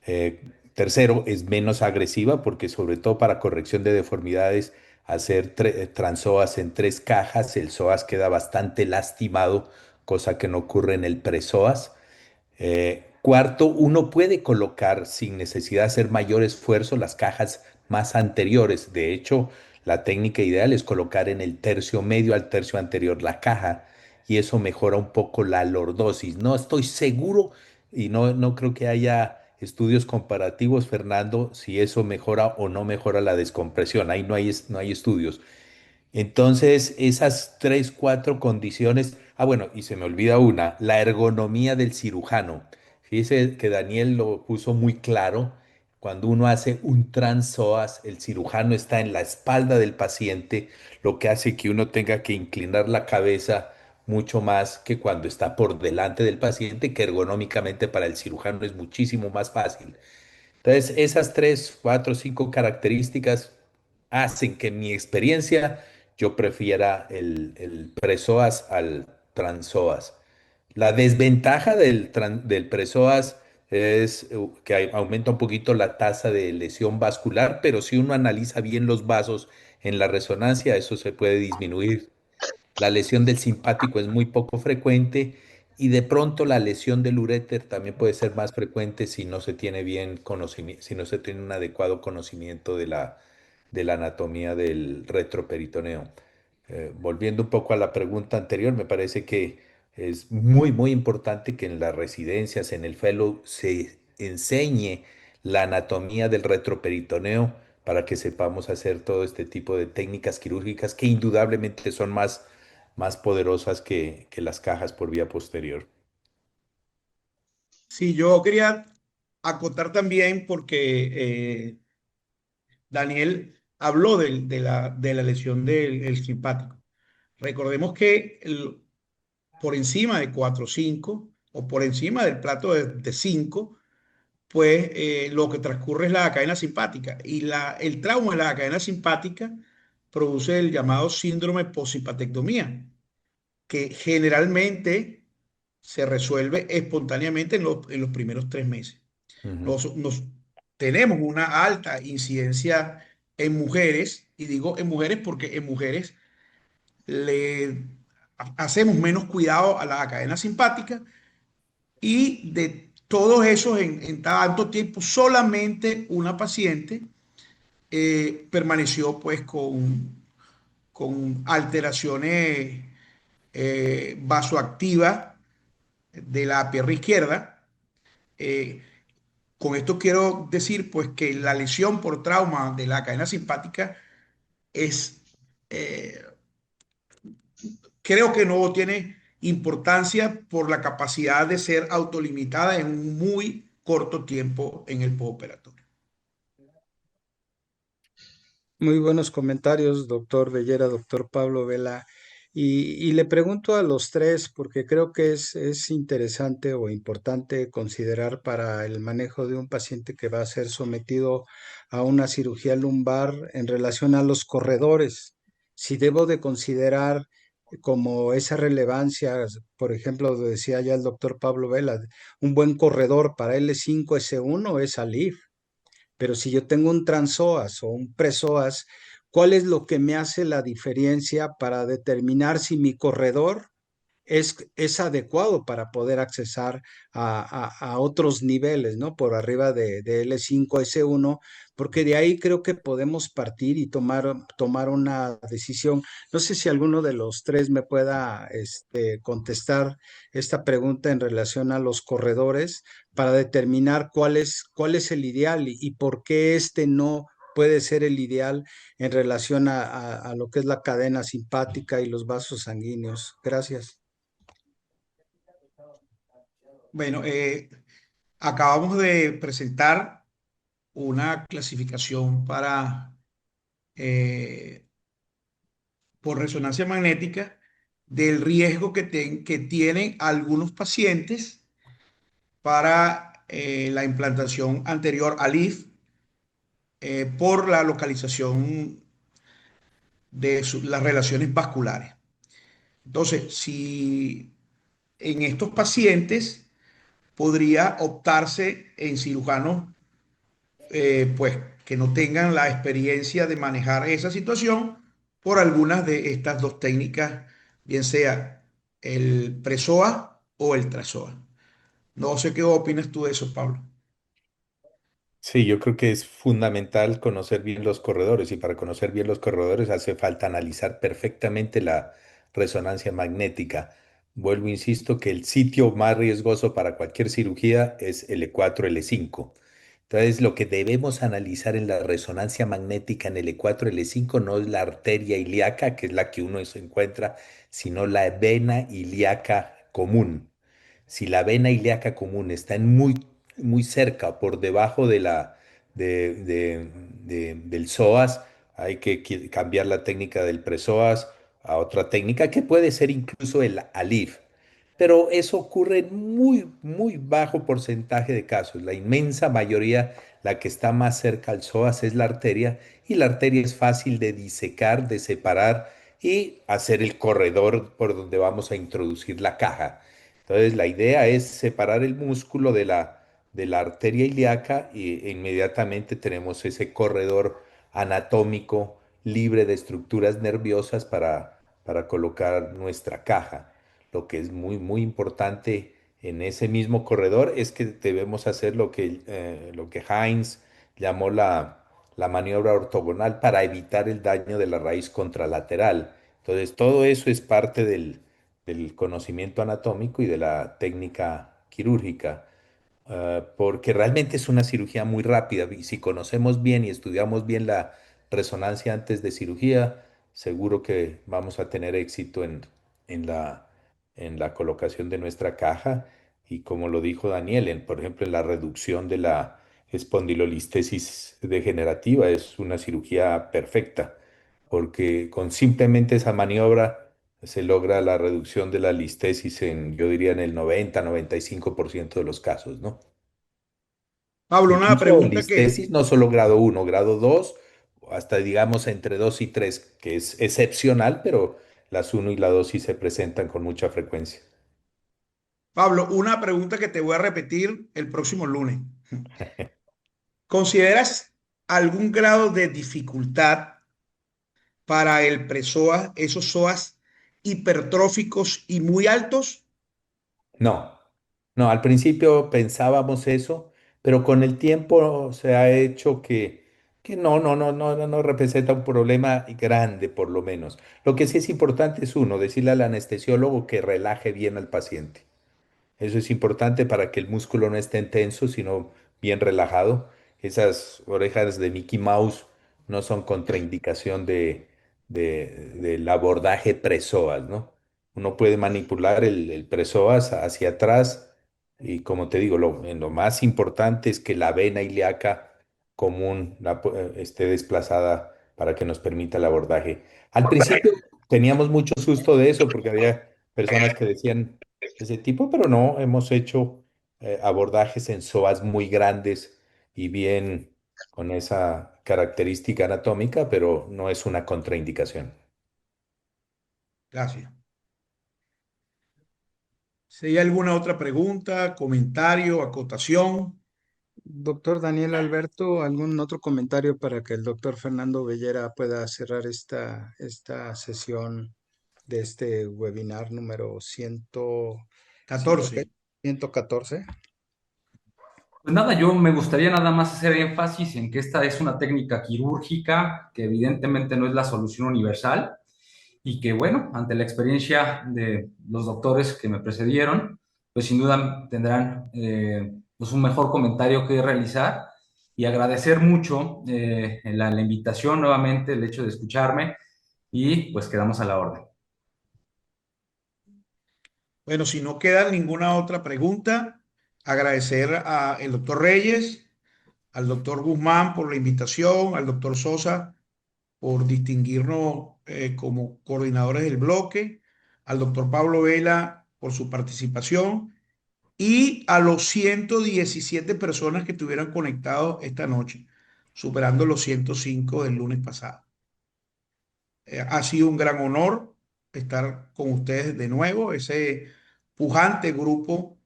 Eh, Tercero, es menos agresiva porque sobre todo para corrección de deformidades, hacer transoas en tres cajas, el psoas queda bastante lastimado, cosa que no ocurre en el presoas. Cuarto, uno puede colocar sin necesidad de hacer mayor esfuerzo las cajas más anteriores. De hecho, la técnica ideal es colocar en el tercio medio al tercio anterior la caja y eso mejora un poco la lordosis. No estoy seguro y no creo que haya estudios comparativos, Fernando, si eso mejora o no mejora la descompresión. Ahí no hay estudios. Entonces, esas tres, cuatro condiciones. Ah, bueno, y se me olvida una, la ergonomía del cirujano. Fíjese que Daniel lo puso muy claro. Cuando uno hace un transpsoas, el cirujano está en la espalda del paciente, lo que hace que uno tenga que inclinar la cabeza mucho más que cuando está por delante del paciente, que ergonómicamente para el cirujano es muchísimo más fácil. Entonces, esas tres, cuatro, cinco características hacen que en mi experiencia yo prefiera el presoas al transoas. La desventaja del presoas es que aumenta un poquito la tasa de lesión vascular, pero si uno analiza bien los vasos en la resonancia, eso se puede disminuir. La lesión del simpático es muy poco frecuente y de pronto la lesión del uréter también puede ser más frecuente si no se tiene bien conocimiento, si no se tiene un adecuado conocimiento de la anatomía del retroperitoneo. Volviendo un poco a la pregunta anterior, me parece que es muy, muy importante que en las residencias, en el fellow, se enseñe la anatomía del retroperitoneo para que sepamos hacer todo este tipo de técnicas quirúrgicas que indudablemente son más poderosas que las cajas por vía posterior. Sí, yo quería acotar también porque Daniel habló de la lesión del simpático. Recordemos que por encima de 4,5 o por encima del plato de 5, pues lo que transcurre es la cadena simpática y el trauma de la cadena simpática produce el llamado síndrome postsimpatectomía, que generalmente se resuelve espontáneamente en los primeros 3 meses. Ujú. Tenemos una alta incidencia en mujeres, y digo en mujeres porque en mujeres le hacemos menos cuidado a la cadena simpática y de todos esos en tanto tiempo, solamente una paciente permaneció pues con alteraciones vasoactivas de la pierna izquierda. Eh, con esto quiero decir pues que la lesión por trauma de la cadena simpática es, eh, creo que no tiene importancia por la capacidad de ser autolimitada en un muy corto tiempo en el postoperatorio. Muy buenos comentarios, doctor Bellera, doctor Pablo Vela. Y le pregunto a los tres, porque creo que es interesante o importante considerar para el manejo de un paciente que va a ser sometido a una cirugía lumbar en relación a los corredores. Si debo de considerar como esa relevancia, por ejemplo, lo decía ya el doctor Pablo Vela, un buen corredor para L5, S1 es ALIF, pero si yo tengo un transoas o un presoas, ¿cuál es lo que me hace la diferencia para determinar si mi corredor es adecuado para poder accesar a otros niveles, ¿no? Por arriba de L5, S1, porque de ahí creo que podemos partir y tomar una decisión. No sé si alguno de los tres me pueda contestar esta pregunta en relación a los corredores para determinar cuál es el ideal y por qué este no puede ser el ideal en relación a lo que es la cadena simpática y los vasos sanguíneos. Gracias. Bueno, acabamos de presentar una clasificación eh, por resonancia magnética del riesgo que tienen algunos pacientes para la implantación anterior al IF por la localización de las relaciones vasculares. Entonces, si en estos pacientes podría optarse en cirujanos pues que no tengan la experiencia de manejar esa situación por algunas de estas dos técnicas, bien sea el presoa o el trasoa. No sé qué opinas tú de eso, Pablo. Sí, yo creo que es fundamental conocer bien los corredores y para conocer bien los corredores hace falta analizar perfectamente la resonancia magnética. Vuelvo, insisto, que el sitio más riesgoso para cualquier cirugía es L4, L5. Entonces, lo que debemos analizar en la resonancia magnética en L4, L5 no es la arteria ilíaca, que es la que uno se encuentra, sino la vena ilíaca común. Si la vena ilíaca común está muy cerca, por debajo del psoas, hay que cambiar la técnica del presoas a otra técnica que puede ser incluso el ALIF. Pero eso ocurre en muy bajo porcentaje de casos. La inmensa mayoría, la que está más cerca al psoas es la arteria y la arteria es fácil de disecar, de separar y hacer el corredor por donde vamos a introducir la caja. Entonces, la idea es separar el músculo de la arteria ilíaca e inmediatamente tenemos ese corredor anatómico libre de estructuras nerviosas para colocar nuestra caja. Lo que es muy importante en ese mismo corredor es que debemos hacer lo que Heinz llamó la maniobra ortogonal para evitar el daño de la raíz contralateral. Entonces, todo eso es parte del conocimiento anatómico y de la técnica quirúrgica, porque realmente es una cirugía muy rápida y si conocemos bien y estudiamos bien la resonancia antes de cirugía, seguro que vamos a tener éxito en la, en la colocación de nuestra caja y como lo dijo Daniel, por ejemplo, en la reducción de la espondilolistesis degenerativa es una cirugía perfecta, porque con simplemente esa maniobra se logra la reducción de la listesis yo diría, en el 90-95% de los casos, ¿no? Pablo, una Incluso pregunta listesis, no solo grado 1, grado 2, hasta digamos entre 2 y 3, que es excepcional, pero las 1 y la 2 sí se presentan con mucha frecuencia. Pablo, una pregunta que te voy a repetir el próximo lunes. ¿Consideras algún grado de dificultad para el presoa, esos psoas hipertróficos y muy altos? No, no, al principio pensábamos eso, pero con el tiempo se ha hecho que no representa un problema grande, por lo menos. Lo que sí es importante es uno, decirle al anestesiólogo que relaje bien al paciente. Eso es importante para que el músculo no esté tenso, sino bien relajado. Esas orejas de Mickey Mouse no son contraindicación del abordaje presoas, ¿no? Uno puede manipular el presoas hacia atrás y como te digo, lo más importante es que la vena ilíaca común esté desplazada para que nos permita el abordaje. Al principio teníamos mucho susto de eso porque había personas que decían ese tipo, pero no, hemos hecho abordajes en psoas muy grandes y bien con esa característica anatómica, pero no es una contraindicación. Gracias. Si hay alguna otra pregunta, comentario, acotación. Doctor Daniel Alberto, ¿algún otro comentario para que el doctor Fernando Bellera pueda cerrar esta sesión? de este webinar número 14. 114. Pues nada, yo me gustaría nada más hacer énfasis en que esta es una técnica quirúrgica que evidentemente no es la solución universal y que bueno, ante la experiencia de los doctores que me precedieron, pues sin duda tendrán pues un mejor comentario que realizar y agradecer mucho la invitación nuevamente, el hecho de escucharme y pues quedamos a la orden. Bueno, si no queda ninguna otra pregunta, agradecer al doctor Reyes, al doctor Guzmán por la invitación, al doctor Sosa por distinguirnos como coordinadores del bloque, al doctor Pablo Vela por su participación y a los 117 personas que estuvieron conectados esta noche, superando los 105 del lunes pasado. Ha sido un gran honor estar con ustedes de nuevo, ese pujante grupo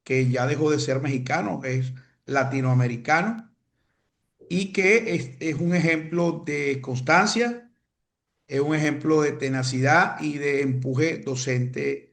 que ya dejó de ser mexicano, es latinoamericano y que es un ejemplo de constancia, es un ejemplo de tenacidad y de empuje docente